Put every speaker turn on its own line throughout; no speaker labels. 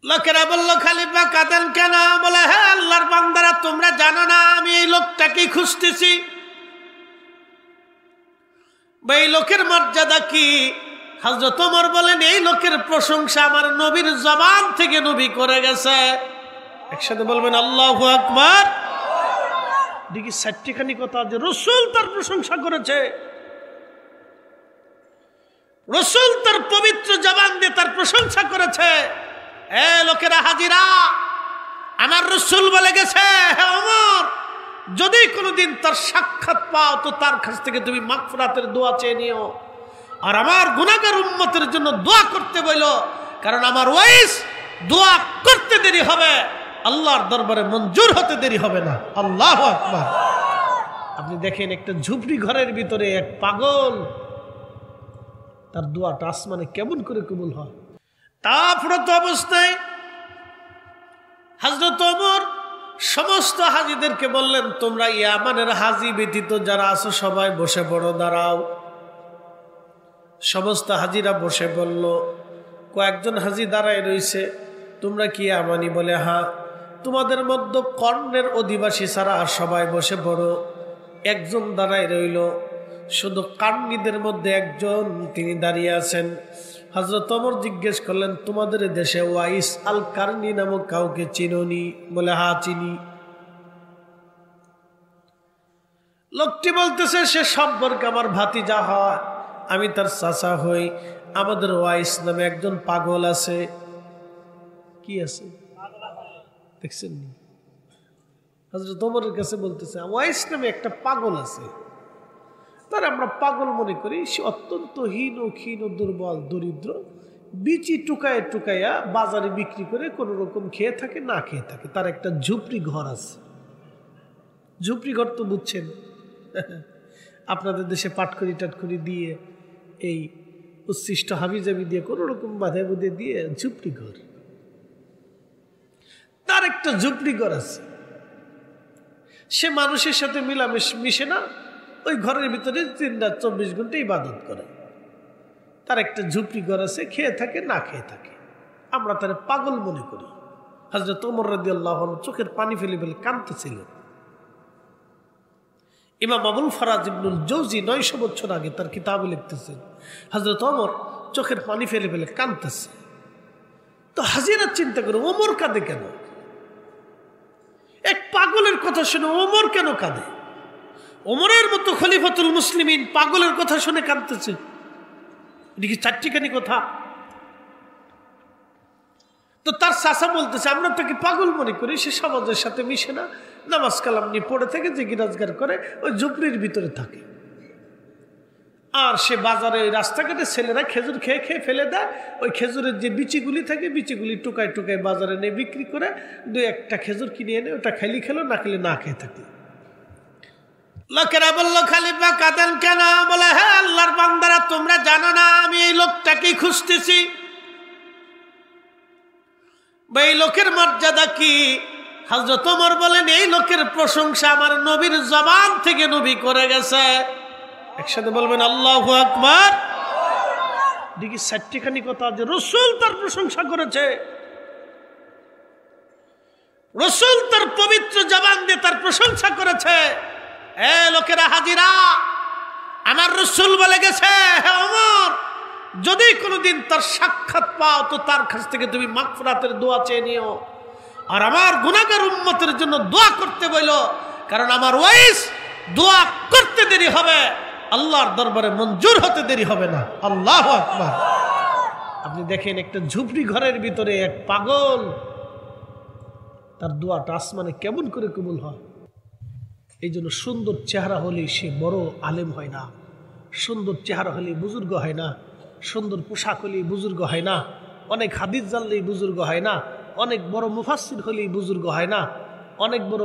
লোকেরা বলল, খলিফা কাঁদেন কেন? বলে, হ্যাঁ আল্লাহর বান্দারা, তোমরা জানো না আমি এই লোকটাকে খুঁজতেছি। এই লোকের মর্যাদা কি? হযরত ওমর বলেন, এই লোকের প্রশংসা আমার নবীর জবান থেকে নবী করে গেছে। একসাথে বলবেন আল্লাহু আকবার। দেখি চারটিখানি কথা যে রাসূল তার প্রশংসা করেছে, রাসূল তার পবিত্র জবান দিয়ে তার প্রশংসা করেছে। এ লোকেরা হাজিরা, আমার রাসূল বলে গেছে, হে ওমর, যদি কোনোদিন তার সাক্ষাৎ পাও তো তার কাছ থেকে তুমি মাগফিরাতের দোয়া চেয়ে নিও, আর আমার গুনাহগার উম্মতের জন্য দোয়া করতে বলো, কারণ আমার ওয়াইস দোয়া করতে দেরি হবে, আল্লাহর দরবারে মঞ্জুর হতে দেরি হবে না। আল্লাহু আকবার। আপনি দেখেন একটা ঝুপড়ি ঘরের ভিতরে এক পাগল, তার দোয়াটা আসমানে কেমন করে কবুল হয়। তাফরত অবস্থায় হযরত ওমর সমস্ত হাজীদেরকে বললেন, তোমরা ইয়ামানের হাজী ব্যতীত যারা আছো সবাই বসে পড়ো, দাঁড়াও। সমস্ত হাজীরা বসে পড়ল। কয়েকজন হাজী দাঁড়ায় রইছে। তোমরা কি ইয়ামানি? বলে হ্যাঁ। তোমাদের মধ্যে কর্ণের অধিবাসী ছাড়া সবাই বসে পড়ো। একজন দাঁড়ায় রইল, শুধু কার্নিদের মধ্যে একজন তিনি দাঁড়িয়ে আছেন। হযরত ওমর জিজ্ঞেস করলেন, তোমাদের দেশে ওয়াইস আল কার্নি নামক কাউকে চিনোনি? বলে হ্যাঁ চিনি। লোকটি বলতেছে, সে সম্পর্কে আমার ভাতিজা হয়, আমি তার চাচা হই। আমাদের ওয়াইস নামে একজন পাগল আছে। কি আছে দেখছেন? হযরত ওমরের কাছে বলতেছে, ওয়াইস নামে একটা পাগল আছে, তার আমরা পাগল মনে করি। সে অত্যন্ত হীন ও ক্ষীণ ও দুর্বল, দরিদ্র, বিচি টুকায় টুকাইয়া বাজারে বিক্রি করে কোনো রকম খেয়ে থাকে, না খেয়ে থাকে। তার একটা ঝুপড়ি ঘর আছে। ঝুপড়ি ঘর তো বুঝছেন, আপনাদের দেশে পাটখড়ি টাটখড়ি দিয়ে, এই উচ্ছিষ্ট হাবিজাবি দিয়ে কোনো রকম বাঁধে বুধে দিয়ে ঝুপড়ি ঘর। তার একটা ঝুপড়ি ঘর আছে। সে মানুষের সাথে মিশে না, ওই ঘরের ভিতরে 3 রাত 24 ঘন্টা ইবাদত করে। তার একটা ঝুপড়ি ঘর আছে, খেয়ে থাকে, না খেয়ে থাকে। আমরা তার পাগল মনে করি। হযরত ওমর রাদিয়াল্লাহু আনহু চোখের পানি ফেলে ফেলে কাঁদতেছিলেন। ইমাম আবুল ফারাজ ইবনুল জৌজি 900 বছর আগে তার কিতাবে লিখতেছেন, হযরত ওমর চোখের পানি ফেলে ফেলে কাঁদতেছে। তো হাজিরা চিন্তা করে, ওমর কাঁদে কেন? এক পাগলের কথা শুনে ওমর কেন কাঁদে? ওমরের মতো খলিফাতুল মুসলিমিন পাগলের কথা শুনে কাঁদতেছে। এটা কি চারটিখানি কথা? তো তার চাচা বলতেছে, আমরা তাকে পাগল মনে করি, সে সমাজের সাথে মিশে না, নামাজ কালাম নিয়ে পড়ে থাকে, যে গিরাজগার করে, ওই ঝুপড়ির ভিতরে থাকে। আর সে বাজারে রাস্তাঘাটে ছেলেরা খেজুর খেয়ে খেয়ে ফেলে দেয়, ওই খেজুরের যে বিচিগুলি থাকে, বিচিগুলি টুকায় টুকায় বাজারে নিয়ে বিক্রি করে, 2-1টা খেজুর কিনে এনে ওটা খাইলে খেলো, না খেলে না খেয়ে থাকে। লোকেরা বলল, খলিফা কাঁদেন কেন? বলে, হ্যাঁ আল্লাহর বান্দারা, তোমরা জানো না আমি এই লোকটাকে খুঁজতেছি। এই লোকের মর্যাদা কি? হযরত ওমর বলেন, এই লোকের প্রশংসা আমার নবীর জবান থেকে নবী করে গেছে। একসাথে বলবেন আল্লাহু আকবার। দেখি চারটিখানি কথা যে রাসূল তার প্রশংসা করেছে, রাসূল তার পবিত্র জবান দিয়ে তার প্রশংসা করেছে। এ লোকেরা হাজিরা, আমার রাসূল বলে গেছে, হে ওমর, যদি কোনোদিন তার সাক্ষাৎ পাও তো তার কাছ থেকে তুমি মাগফিরাতের দোয়া চেয়ে নিও, আর আমার গুনাহগার উম্মতের জন্য দোয়া করতে বলো, কারণ আমার ওয়াইস দোয়া করতে দেরি হবে, আল্লাহর দরবারে মঞ্জুর হতে দেরি হবে না। আল্লাহু আকবার। আপনি দেখেন একটা ঝুপড়ি ঘরের ভিতরে এক পাগল, তার দোয়াটা আসমানে কেমন করে কবুল হয়। এই জন্য সুন্দর চেহারা হলেই সে বড় আলেম হয় না, সুন্দর চেহারা হলেই বুজুর্গ হয় না, সুন্দর পোশাক হলেই বুজুর্গ হয় না, অনেক হাদিস জানলেই বুজুর্গ হয় না, অনেক বড় মুফাসসির হলেই বুজুর্গ হয় না, অনেক বড়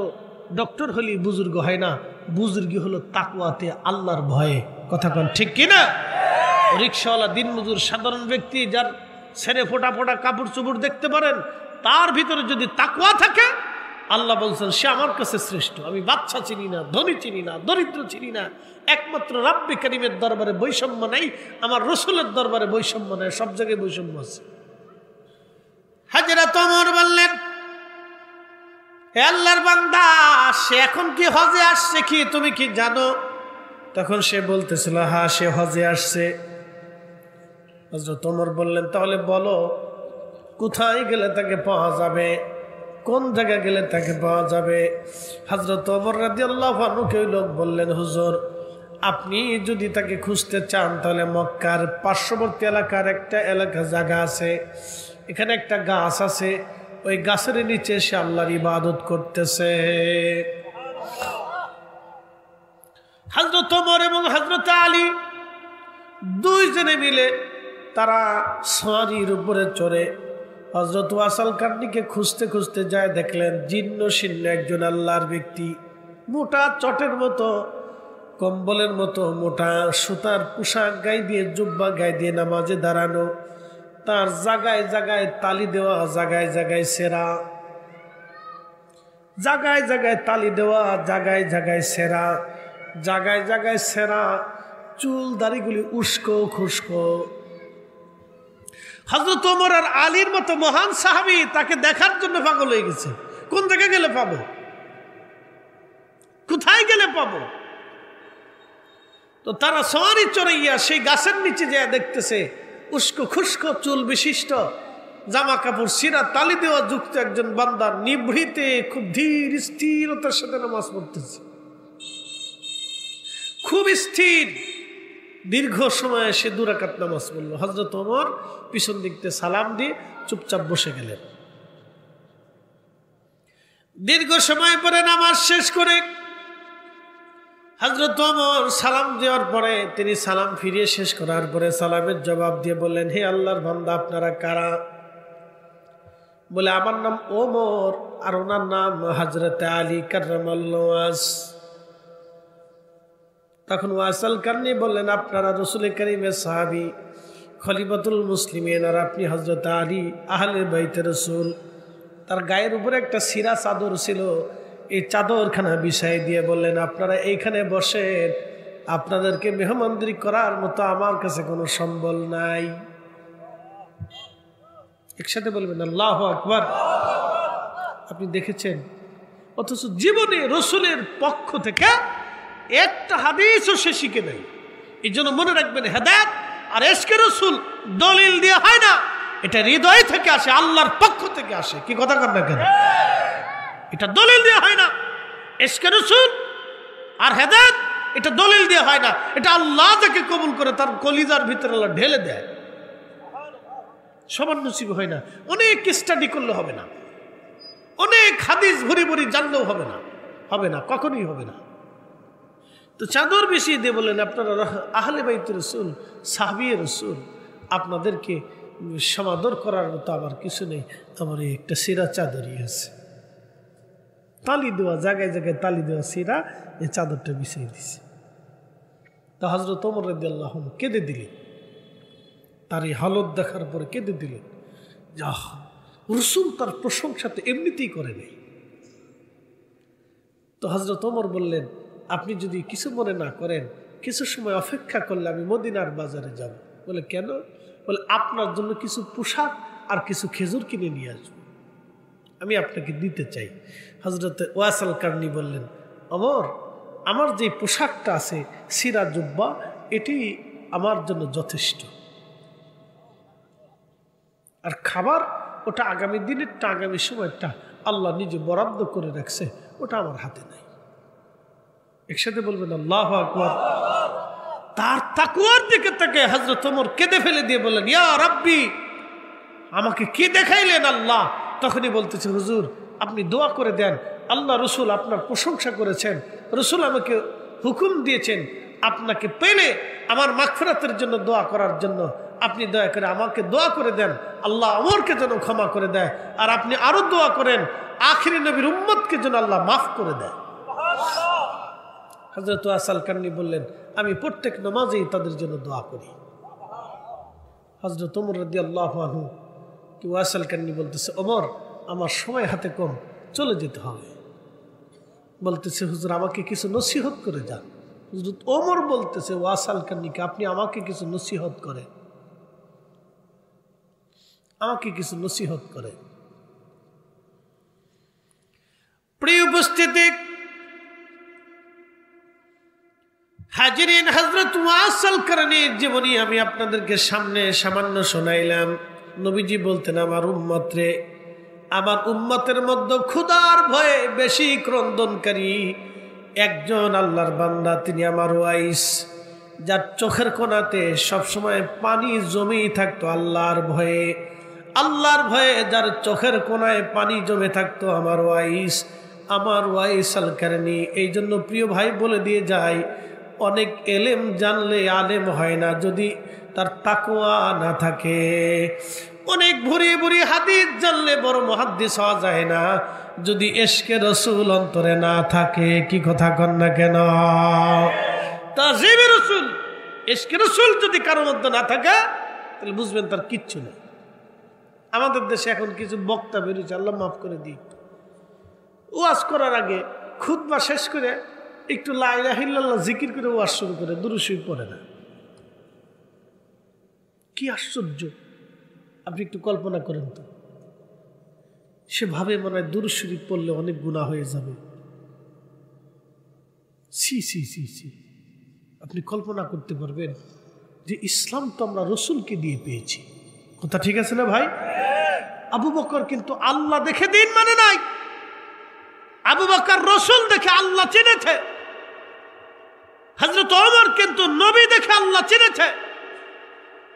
ডক্টর হলেই বুজুর্গ হয় না। বুজুর্গি হলো তাকওয়াতে, আল্লাহর ভয়ে। কথা কন ঠিক কিনা? রিকশাওয়ালা, দিনমজুর, সাধারণ ব্যক্তি, যার ছেড়ে ফোটা ফোটা কাপড় চোপড় দেখতে পারেন, তার ভিতরে যদি তাকওয়া থাকে, আল্লাহ বলছেন সে আমার কাছে শ্রেষ্ঠ। আমি বাচ্চা চিনি না, ধনী চিনি না, দরিদ্র চিনি না, একমাত্র রাব্বে কারীমের দরবারে বৈষম্য নেই, আমার রাসূলের দরবারে বৈষম্য নেই, সব জায়গায় বৈষম্য আছে। হযরত ওমর বললেন, হে আল্লাহর বান্দা, সে এখন কি হজে আসছে কি তুমি কি জানো? তখন সে বলতেছিল, হ্যাঁ সে হজে আসছে। হযরত ওমর বললেন, তাহলে বলো কোথায় গেলে তাকে পাওয়া যাবে, কোন জায়গায় গেলে তাকে পাওয়া যাবে? হযরত ওমর রাদিয়াল্লাহু আনহু ওই লোক বললেন, হুজুর আপনি যদি তাকে খুঁজতে চান তাহলে মক্কার পার্শ্ববর্তী এলাকার একটা জায়গা আছে, এখানে একটা গাছ আছে, ওই গাছের নিচে সে আল্লাহর ইবাদত করতেছে। হযরত ওমর এবং হযরত আলী দুইজনে মিলে তারা সারির উপরে চড়ে হযরত ওয়াসাল কারনীকে খুঁজতে খুঁজতে যায়, দেখলেন জীর্ণ শীর্ণ একজন আল্লাহর ব্যক্তি, মোটা চটের মতো, কম্বলের মতো মোটা সুতার পোশাক গায়ে দিয়ে, জুব্বা গায়ে দিয়ে নামাজে দাঁড়ানো, তার জায়গায় জায়গায় তালি দেওয়া, জায়গায় জায়গায় সেরা, জায়গায় জায়গায় তালি দেওয়া, জায়গায় জায়গায় সেরা, জায়গায় জায়গায় সেরা, চুল দাড়িগুলি উস্কো খুস্কো। হযরত ওমর আর আলীর মতো মহান সাহাবী তাকে দেখার জন্য পাগল হয়ে গেছে। কোন জায়গায় গেলে পাবো, কোথায় গেলে পাবো? তো তারা সওয়ারি চড়াইয়া সেই গাছের নিচে যায় দেখতেছে উস্কো খুস্কো চুল বিশিষ্ট, জামা কাপড় সিরা, তালি দেওয়া যুক্ত একজন বান্দা নিভৃতে খুব ধীর স্থিরতার সাথে নামাজ পড়তেছে, খুব স্থির। দীর্ঘ সময় সে 2 রাকাত নামাজ পড়ল। হযরত ওমর পিছন দিক থেকে সালাম দিয়ে চুপচাপ বসে গেলেন। দীর্ঘ সময় পরে নামাজ শেষ করে হযরত ওমর সালাম দেওয়ার পরে তিনি সালাম ফিরিয়ে শেষ করার পরে সালামের জবাব দিয়ে বললেন, হে আল্লাহর বান্দা আপনারা কারা? বলে, আমার নাম ওমর আর ওনার নাম হযরত আলী কাররামাল্লাহু ওয়াজহ। তখন ওয়াসাল কারনী বললেন, আপনারা রাসূল কারীমের সাহাবী, খলিফাতুল মুসলিমিন, আর আপনি হযরত আলী আহলে বাইতে রাসূল। তার গায়ের উপরে একটা সিরা চাদর ছিল, এই চাদরখানা বিছাই দিয়ে বললেন, আপনারা এইখানে বসেন, আপনাদেরকে মেহমানদারি করার মতো আমার কাছে কোনো সম্বল নাই। একসাথে বলবেন আল্লাহু আকবার। আপনি দেখেছেন, অথচ জীবনে রাসূলের পক্ষ থেকে একটা হাদিসও সে শিখে নেই। এই জন্য মনে রাখবেন, হেদায়েত আর ইশকে রাসূল দলিল দিয়ে হয় না, এটা হৃদয় থেকে আসে, আল্লাহর পক্ষ থেকে আসে। কি কথা কর না কেন? এটা দলিল দিয়ে হয় না। ইশকে রাসূল আর হেদায়েত এটা দলিল দিয়ে হয় না, এটা আল্লাহ যাকে কবুল করে তার কলিজার ভিতরে আল্লাহ ঢেলে দেয়। সবার নসিব হয় না। অনেক স্টাডি করলে হবে না, অনেক হাদিস ভরি ভরি জানলেও হবে না, হবে না, কখনোই হবে না। তো চাদর বেশি দিয়ে বললেন, আপনারা আহলে বাইত রাসূল, সাহাবী রাসূল, আপনাদেরকে সমাদর করার মতো আমার কিছু নেই, আমার এই একটা সিরা চাদরই আছে। তালি দেওয়া, জায়গায় জায়গায় তালি দেওয়া সিরা, এই চাদরটা বিছিয়ে দিছে। তো হযরত ওমর রাদিয়াল্লাহু আনহু কেঁদে দিলেন, তার এই হালত দেখার পরে কেঁদে দিলেন, যাহ রাসূল তার প্রশংসা তো এমনিতেই করে নেই। তো হযরত ওমর বললেন, আপনি যদি কিছু মনে না করেন, কিছু সময় অপেক্ষা করলে আমি মদিনার বাজারে যাব। বলে, কেন? বলে, আপনার জন্য কিছু পোশাক আর কিছু খেজুর কিনে নিয়ে আসবো, আমি আপনাকে দিতে চাই। হযরত ওয়াসাল কারনী বললেন, ওমর আমার যে পোশাকটা আছে সিরা জুব্বা, এটি আমার জন্য যথেষ্ট, আর খাবার ওটা আগামী দিনেরটা, আগামী সময়টা আল্লাহ নিজে বরাদ্দ করে রাখছে, ওটা আমার হাতে নাই। একসাথে বলবেন আল্লাহু আকবার। তার তাকওয়ার দিকে তাকে হযরত ওমর কেঁদে ফেলে দিয়ে বললেন, ইয়া রাব্বি, আমাকে কি দেখাইলেন আল্লাহ? তখনই বলতেছে, হুজুর আপনি দোয়া করে দেন, আল্লাহ রসুল আপনার প্রশংসা করেছেন, রসুল আমাকে হুকুম দিয়েছেন আপনাকে পেলে আমার মাগফিরাতের জন্য দোয়া করার জন্য, আপনি দয়া করে আমাকে দোয়া করে দেন, আল্লাহ ওমরকে যেন ক্ষমা করে দেয়, আর আপনি আরো দোয়া করেন আখিরি নবীর উম্মতকে যেন আল্লাহ মাফ করে দেয়। হযরত ওয়াসাল কারনী বললেন, আমি প্রত্যেক নামাজেই তাদের জন্য দোয়া করি। হযরত ওমর রাদিয়াল্লাহু আনহু কি ওয়াসাল কারনী বলতেছে, ওমর আমার সময় হাতে কম, চলে যেতে হবে। বলতেছে, হুজুর আমাকে কিছু নসিহত করে যান। হুজুর ওমর বলতেছে ওয়াসাল কারনীকে, আপনি আমাকে কিছু নসিহত করেন। আমাকে কিছু নসিহত করে। প্রিয় উপস্থিতি, হাজিরিন, হযরত মুআজ আল কারনীর জীবনী আমি আপনাদেরকে সামনে সামান্য শোনাইলাম। নবীজি বলতেন, আমার উম্মত রে, আমার উম্মতের মধ্যে ক্ষুধার ভয়ে বেশি ক্রন্দনকারী একজন আল্লাহর বান্দা, তিনি আমার ওয়াইস, যার চোখের কোণাতে সবসময় পানি জমেই থাকতো আল্লাহর ভয়ে। আল্লাহর ভয়ে যার চোখের কোণায় পানি জমে থাকতো আমার ওয়াইস, আমার ওয়াইস আল কারনী। এই জন্য প্রিয় ভাই বলে দিয়ে যায়, অনেক এলেম জানলে আলেম হয় না যদি তার তাকওয়া না থাকে। অনেক ভুরি ভুরি হাদিস জানলে বড় মুহাদ্দিস হওয়া যায় না যদি ইশকে রাসূল অন্তরে না থাকে। কি কথা কন না কেন? তাজিমে রাসূল, ইশকে রাসূল যদি কারোর মধ্যে না থাকে তাহলে বুঝবেন তার কিচ্ছু নেই। আমাদের দেশে এখন কিছু বক্তা বেরিয়েছে, আল্লাহ মাফ করে দিই, ওয়াজ করার আগে খুতবা শেষ করে একটু লা ইলাহা ইল্লাল্লাহ জিকির করে ওয়াজ শুরু করে, দুরূদ শরীফ পড়ে না। কি আশ্চর্য! আপনি একটু কল্পনা করেন তো, সে ভাবে মনে হয় দুরূদ শরীফ পড়লে অনেক গুনাহ হয়ে যাবে। সি সি সি সি, আপনি কল্পনা করতে পারবেন যে ইসলাম তো আমরা রসুলকে দিয়ে পেয়েছি। কথা ঠিক আছে না ভাই? আবু বকর কিন্তু আল্লাহ দেখে দিন মানে নাই, আবু বকর রসুল দেখে আল্লাহ চিনেছে। হযরত ওমর কিন্তু নবী দেখে আল্লাহ চিনেছে।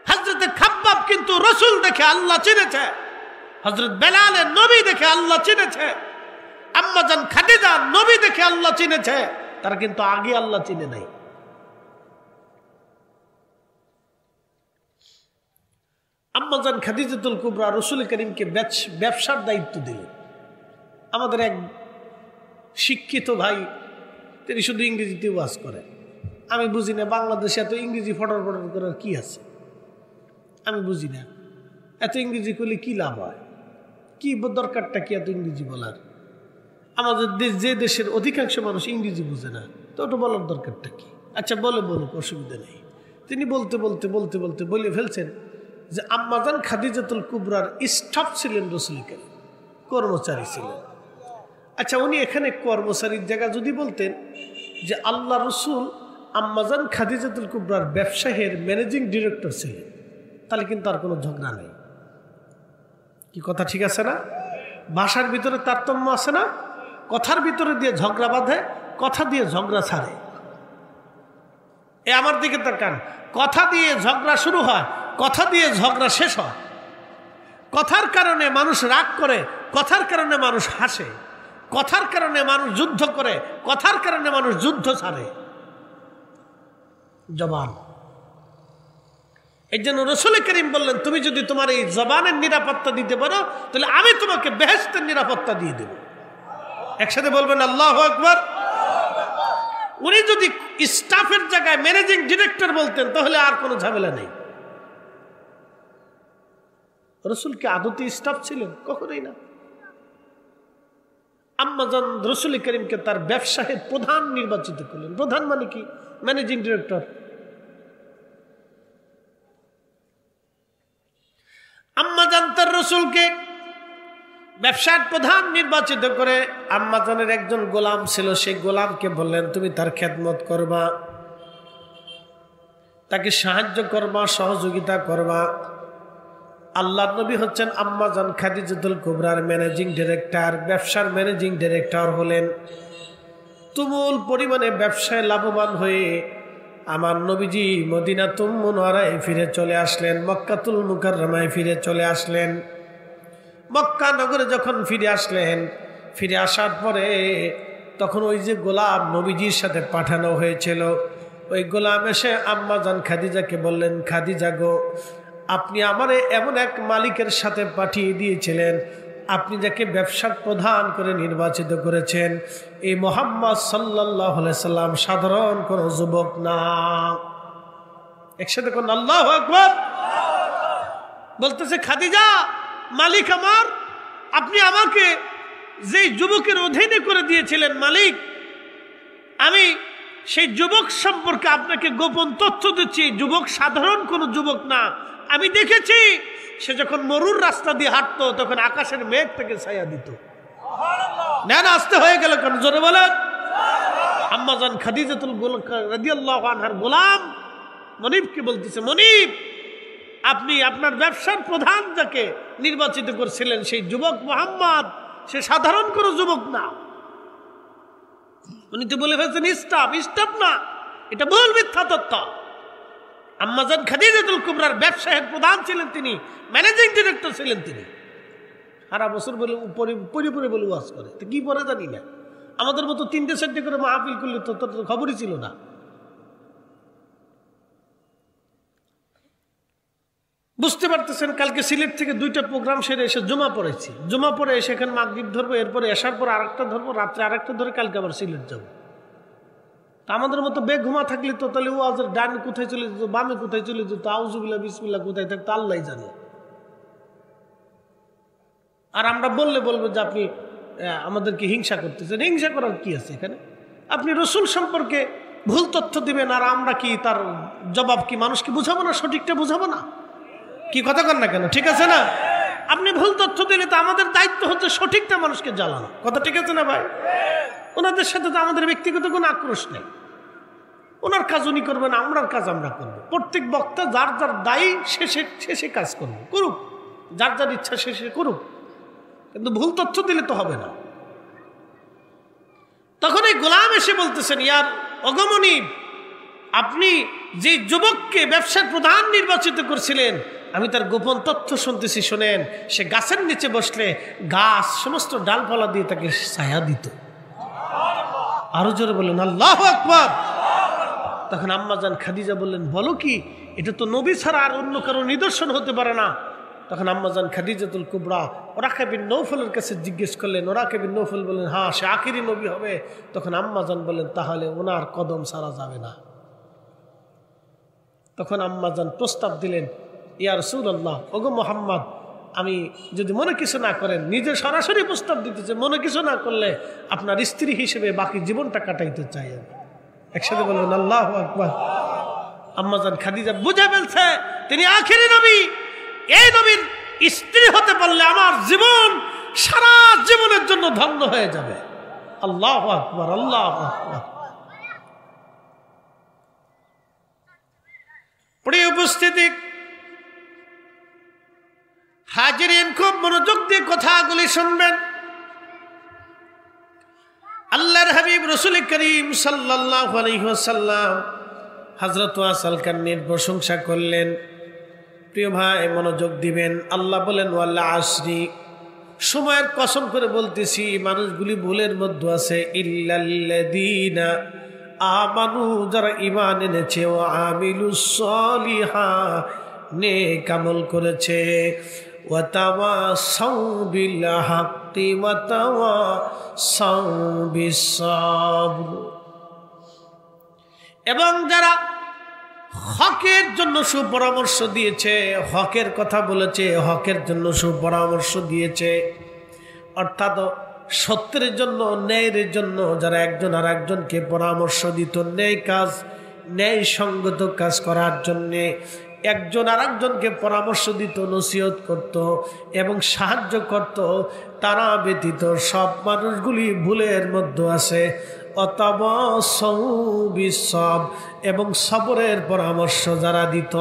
হযরত খাব্বাব কিন্তু রসুল দেখে আল্লাহ চিনেছে। হযরত বেলাল নবী দেখে আল্লাহ চিনেছে। আম্মা জান খাদিজা নবী দেখে আল্লাহ চিনেছে, তারা কিন্তু আগে আল্লাহ চিনে নাই। আম্মা জান খাদিজাতুল কুবরা রাসূল করিমকে ব্যবসার দায়িত্ব দিলেন। আমাদের এক শিক্ষিত ভাই, তিনি শুধু ইংরেজিতে ওয়াজ করেন। আমি বুঝি না বাংলাদেশে এত ইংরেজি ফটর ফটর করার কি আছে, আমি বুঝি না। এত ইংরেজি করলে কি লাভ হয়, কি দরকারটা কি এত ইংরেজি বলার? আমাদের দেশ, যে দেশের অধিকাংশ মানুষ ইংরেজি বুঝে না, তো ওটা বলার দরকারটা কি? আচ্ছা বলুক, অসুবিধা নেই। তিনি বলতে বলতে বলতে বলতে বলে ফেলছেন যে আম্মা জান খাদিজাতুল কুবরার স্টাফ ছিলেন রাসূল করিম, কর্মচারী ছিলেন। আচ্ছা, উনি এখানে কর্মচারীর জায়গা যদি বলতেন যে আল্লাহ রসুল আম্মা জান খাদিজাতুল কুবরার ব্যবসায়ের ম্যানেজিং ডিরেক্টর ছিলেন, তাহলে কিন্তু আর কোনো ঝগড়া নেই। কি কথা ঠিক আছে না? ভাষার ভিতরে তারতম্য আছে না? কথার ভিতরে দিয়ে ঝগড়া বাঁধে, কথা দিয়ে ঝগড়া ছাড়ে। এ আমার দিকে তাকান, কথা দিয়ে ঝগড়া শুরু হয়, কথা দিয়ে ঝগড়া শেষ হয়। কথার কারণে মানুষ রাগ করে, কথার কারণে মানুষ হাসে, কথার কারণে মানুষ যুদ্ধ করে, কথার কারণে মানুষ যুদ্ধ ছাড়ে। জবান। এই জন্য রাসূল করিম বললেন, তুমি যদি তোমার এই জবানের নিরাপত্তা দিতে পারো তাহলে আমি তোমাকে বেহেশতের নিরাপত্তা দিয়ে দেব। একসাথে বলবেন আল্লাহু আকবার। উনি যদি স্টাফের জায়গায় ম্যানেজিং ডিরেক্টর বলতেন তাহলে আর কোনো ঝামেলা নেই। রাসূল কি আদতে স্টাফ ছিলেন? কখনোই না। আম্মা জান রাসূল করিমকে তার ব্যবসায়ের প্রধান নির্বাচিত করলেন। প্রধান মানে কি? Managing director. আম্মা জান তার রাসূলকে ব্যবসার প্রধান নির্বাচিত করে আম্মা জানের একজন গোলাম ছিল, সেই গোলামকে বললেন তুমি তার খেদমত করবা, তাকে সাহায্য করবা, সহযোগিতা করবা। আল্লাহর নবী হচ্ছেন আম্মা জান খাদিজাতুল কুবরার ম্যানেজিং ডিরেক্টর, ব্যবসার ম্যানেজিং ডিরেক্টর হলেন। তুমুল পরিমাণে ব্যবসায় লাভবান হয়ে আমার নবীজি মদিনাতুল মুনাওয়ারায় ফিরে চলে আসলেন, মক্কাতুল মুকাররমায় ফিরে চলে আসলেন। মক্কা নগরে যখন ফিরে আসলেন, ফিরে আসার পরে তখন ওই যে গোলাম নবীজির সাথে পাঠানো হয়েছিল, ওই গোলাম এসে আম্মা জান খাদিজাকে বললেন, খাদিজা গো, আপনি আমারে এমন এক মালিকের সাথে পাঠিয়ে দিয়েছিলেন, আপনি যাকে ব্যবসার প্রধান করে নির্বাচিত করেছেন, এই মুহাম্মদ সাল্লাল্লাহু আলাইহি সাল্লাম সাধারণ কোন যুবক না। একসাথে কোন আল্লাহু আকবার। বলতেছে খাদিজা, মালিক আমার, আপনি আমাকে যেই যুবকের অধীনে করে দিয়েছিলেন মালিক, আমি সেই যুবক সম্পর্কে আপনাকে গোপন তথ্য দিচ্ছি। যুবক সাধারণ কোনো যুবক না, আমি দেখেছি সে যখন মরুর রাস্তা দিয়ে হাঁটতো তখন আকাশের মেঘ থেকে ছায়া দিত। না না আসতে হয়ে গেল কেন, জোরে বলেন। আম্মাজান খাদিজাতুল রাদিয়াল্লাহু আনহার গোলাম মনিবকে বলতেছে, মনিব আপনি আপনার ব্যবসার প্রধান যাকে নির্বাচিত করছিলেন সেই যুবক মুহাম্মদ, সে সাধারণ কোনো যুবক না। উনি তো বলে ফেলছেন স্টাফ না, এটা ভুল মিথ্যা তথ্য। আম্মাজান খাদিজাতুল কুবরার ব্যবসায়ের প্রধান ছিলেন তিনি, ম্যানেজিং ডিরেক্টর ছিলেন তিনি। সারা বছর বলে পরে বলে ওয়াজ করে, তো কি পরে জানি না। আমাদের মতো 3-4টে করে মাহফিল করলে তো তোর খবরই ছিল না। বুঝতে পারতেছেন, কালকে সিলেট থেকে 2টা প্রোগ্রাম সেরে এসে জমা পড়েছি। জমা পড়ে এসে এখানে মাগরিব ধরবো, এরপরে এসার পর আরেকটা ধরবো, রাত্রে আরেকটা ধরে কালকে আবার সিলেট যাবো। তা আমাদের মতো বেঘুমা থাকলে তো তাহলে ও আজ ডান কোথায় চলে যেত, বামে কোথায় চলে যেত, আউজুবিল্লাহ বিসমিল্লাহ কোথায় থাকতো আল্লাহ জানে। আর আমরা বলবো যে আপনি আমাদেরকে হিংসা করতেছেন। হিংসা করার কি আছে এখানে? আপনি রসুল সম্পর্কে ভুল তথ্য দিবেন, আর আমরা কি তার জবাব কি মানুষকে বুঝাবো না? সঠিকটা বুঝাবো না? কি কথা কন না কেন? ঠিক আছে না? আপনি ভুল তথ্য দিলে তো আমাদের দায়িত্ব হচ্ছে সঠিকটা মানুষকে জ্বালানো। কথা ঠিক আছে না ভাই? ওনাদের সাথে তো আমাদের ব্যক্তিগত কোনো আক্রোশ নেই। ওনার কাজ উনি করবেন, আমরার কাজ আমরা করবো। প্রত্যেক বক্তা যার যার দায়ী শেষে কাজ করবে, করুক, যার যার ইচ্ছা শেষে করুক, কিন্তু ভুল তথ্য দিলে তো হবে না। তখন এই গোলাম এসে বলতেছেন, ইয়ার অগমনী, আপনি যে যুবককে ব্যবসার প্রধান নির্বাচিত করছিলেন, আমি তার গোপন তথ্য শুনতেছি। শোনেন, সে গাছের নিচে বসলে গাছ সমস্ত ডালপালা দিয়ে তাকে ছায়া দিত। আরো জোরে বললেন আল্লাহু আকবার। তখন আম্মাজান খাদিজা বললেন, বলো কি, এটা তো নবী ছাড়া আর অন্য কারো নিদর্শন হতে পারে না। তখন আম্মাজান খাদিজাতুল কুবরা ওরাকা বিন নৌফলের কাছে জিজ্ঞেস করলেন। ওরাকা বিন নৌফল বললেন, হ্যাঁ সে আখিরি নবী হবে। তখন আম্মাজান বললেন, তাহলে ওনার কদম ছাড়া যাবে না। তখন আম্মাজান প্রস্তাব দিলেন, ইয়া রাসূলুল্লাহ, ওগো মুহাম্মদ, আমি যদি মনে কিছু না করেন, নিজে সরাসরি প্রস্তাব দিতেছে, মনে কিছু না করলে আপনার স্ত্রী হিসেবে বাকি জীবনটা কাটাইতে চাই। একসাথে বলবেন আল্লাহু আকবার। আম্মাজান খাদিজা বুঝে ফেলছে তিনি আখিরি নবী। এই নবীর স্ত্রী হতে পারলে আমার জীবন সারা জীবনের জন্য ধন্য হয়ে যাবে। আল্লাহু আকবার, আল্লাহু আকবার। প্রিয় উপস্থিতি, হাজিরিন, খুব মনোযোগ দিয়ে কথাগুলি শুনবেন। আল্লাহর হাবিব রাসূল করিম সাল্লাল্লাহু আলাইহি ওয়াসাল্লাম হযরত ওয়াসাল কান্নির প্রশংসা করলেন। প্রিয় ভাই মনোযোগ দিবেন। আল্লাহ বলেন, ওয়াল আসরি, সময়ের কসম করে বলতেছি, মানুষগুলি ভুলের মধ্যে আছে। ইল্লাল্লাযীনা আমানু, যারা ঈমান এনেছে, ও আমিলুস সলিহাত, নেক আমল করেছে, ওয়া তাওয়াসাউ বিল হাক্কি ওয়া তাওয়াসাউ বিস সাবর, এবং যারা হকের জন্য সুপরামর্শ দিয়েছে, হকের কথা বলেছে, হকের জন্য সুপরামর্শ দিয়েছে। অর্থাৎ সত্যের জন্য, ন্যায়ের জন্য যারা একজন আর একজনকে পরামর্শ দিত, ন্যায় কাজ, ন্যায় সঙ্গত কাজ করার জন্যে একজন আর একজনকে পরামর্শ দিত, নসিহত করত এবং সাহায্য করত, তারা ব্যতীত সব মানুষগুলি ভুলের মধ্যে আছে। অতাবাসাউ বিসসাবর, এবং সবরের পরামর্শ যারা দিত,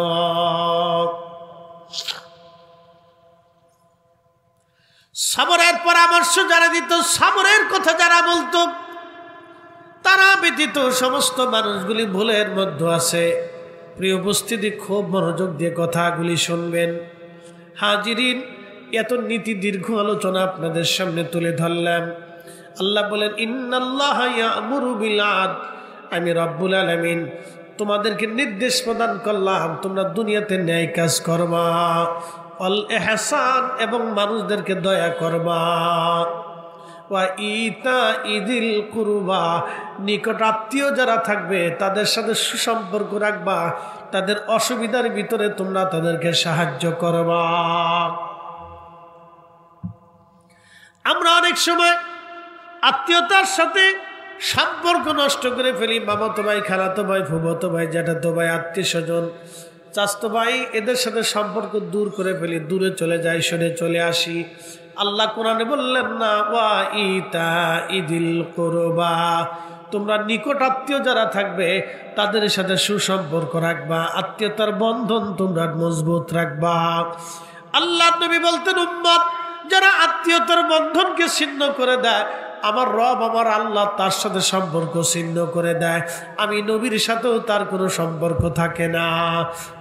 সবরের পরামর্শ যারা দিত, সবরের কথা যারা বলতো, তারা ব্যতীত সমস্ত মানুষগুলি ভুলের মধ্যে আছে। প্রিয় উপস্থিতি, খুব মনোযোগ দিয়ে কথাগুলি শুনবেন। হাজিরিন, এত নীতি দীর্ঘ আলোচনা আপনাদের সামনে তুলে ধরলাম। আল্লাহ বলেন, ইন্নাল্লাহা ইয়া'মুরু বিল আদল, আমি রব্বুল আলামিন তোমাদেরকে নির্দেশ প্রদান করলাম, তোমরা দুনিয়াতে ন্যায় কাজ করবা, অল ইহসান, এবং মানুষদেরকে দয়া করবা, ওয়া ইতাইযিল কুরবা, নিকট আত্মীয় যারা থাকবে তাদের সাথে সুসম্পর্ক রাখবা, তাদের অসুবিধার ভিতরে তোমরা তাদেরকে সাহায্য করবা। আমরা অনেক সময় আত্মীয়তার সাথে সম্পর্ক নষ্ট করে ফেলি। মামাতো ভাই, খালাতো ভাই, ফুফাতো ভাই, জ্যাঠাতো ভাই, আত্মীয় স্বজন, চাচতো ভাই এদের সাথে সম্পর্ক দূর করে ফেলি, দূরে চলে যাই, সরে চলে আসি। আল্লাহ কোরআনে বললেন না, ওয়া ইতা ইদিল কুরবা, তোমরা নিকট আত্মীয় যারা থাকবে তাদের সাথে সুসম্পর্ক রাখবা, আত্মীয়তার বন্ধন তোমরা মজবুত রাখবা। আল্লাহ নবী বলতেন, উম্মত যারা আত্মীয়তার বন্ধনকে ছিন্ন করে দেয়, আমার রব আমার আল্লাহ তার সাথে সম্পর্ক ছিন্ন করে দেয়, আমি নবীর সাথেও তার কোনো সম্পর্ক থাকে না।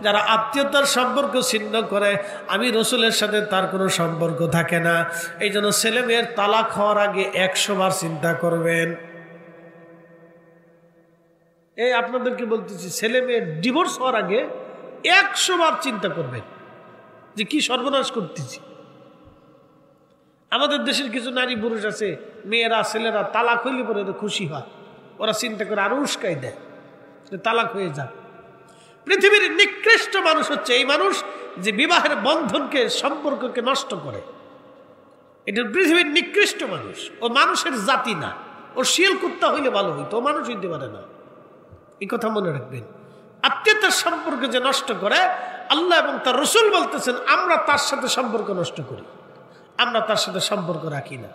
যারা আত্মীয়তার সম্পর্ক ছিন্ন করে, আমি রসুলের সাথে তার কোনো সম্পর্ক থাকে না। এই জন্য ছেলে মেয়ের তালাক হওয়ার আগে 100 বার চিন্তা করবেন। এই আপনাদেরকে বলতেছি, ছেলে মেয়ের ডিভোর্স হওয়ার আগে 100 বার চিন্তা করবেন যে কি সর্বনাশ করতেছি। আমাদের দেশের কিছু নারী পুরুষ আছে, মেয়েরা ছেলেরা তালাক হইলে পরে খুশি হয়, ওরা চিন্তা করে আরো উস্কাই দেয় তালাক হয়ে যাক। পৃথিবীর নিকৃষ্ট মানুষ হচ্ছে এই মানুষ যে বিবাহের বন্ধনকে সম্পর্ককে নষ্ট করে। এটা পৃথিবীর নিকৃষ্ট মানুষ। ও মানুষের জাতি না, ও শিয়াল কুত্তা হইলে ভালো হইতো, ও মানুষ হইতে পারে না। এই কথা মনে রাখবেন। আত্মীয়তার সম্পর্ক যে নষ্ট করে, আল্লাহ এবং তার রসুল বলতেছেন আমরা তার সাথে সম্পর্ক নষ্ট করি, আমরা তার সাথে সম্পর্ক রাখি না।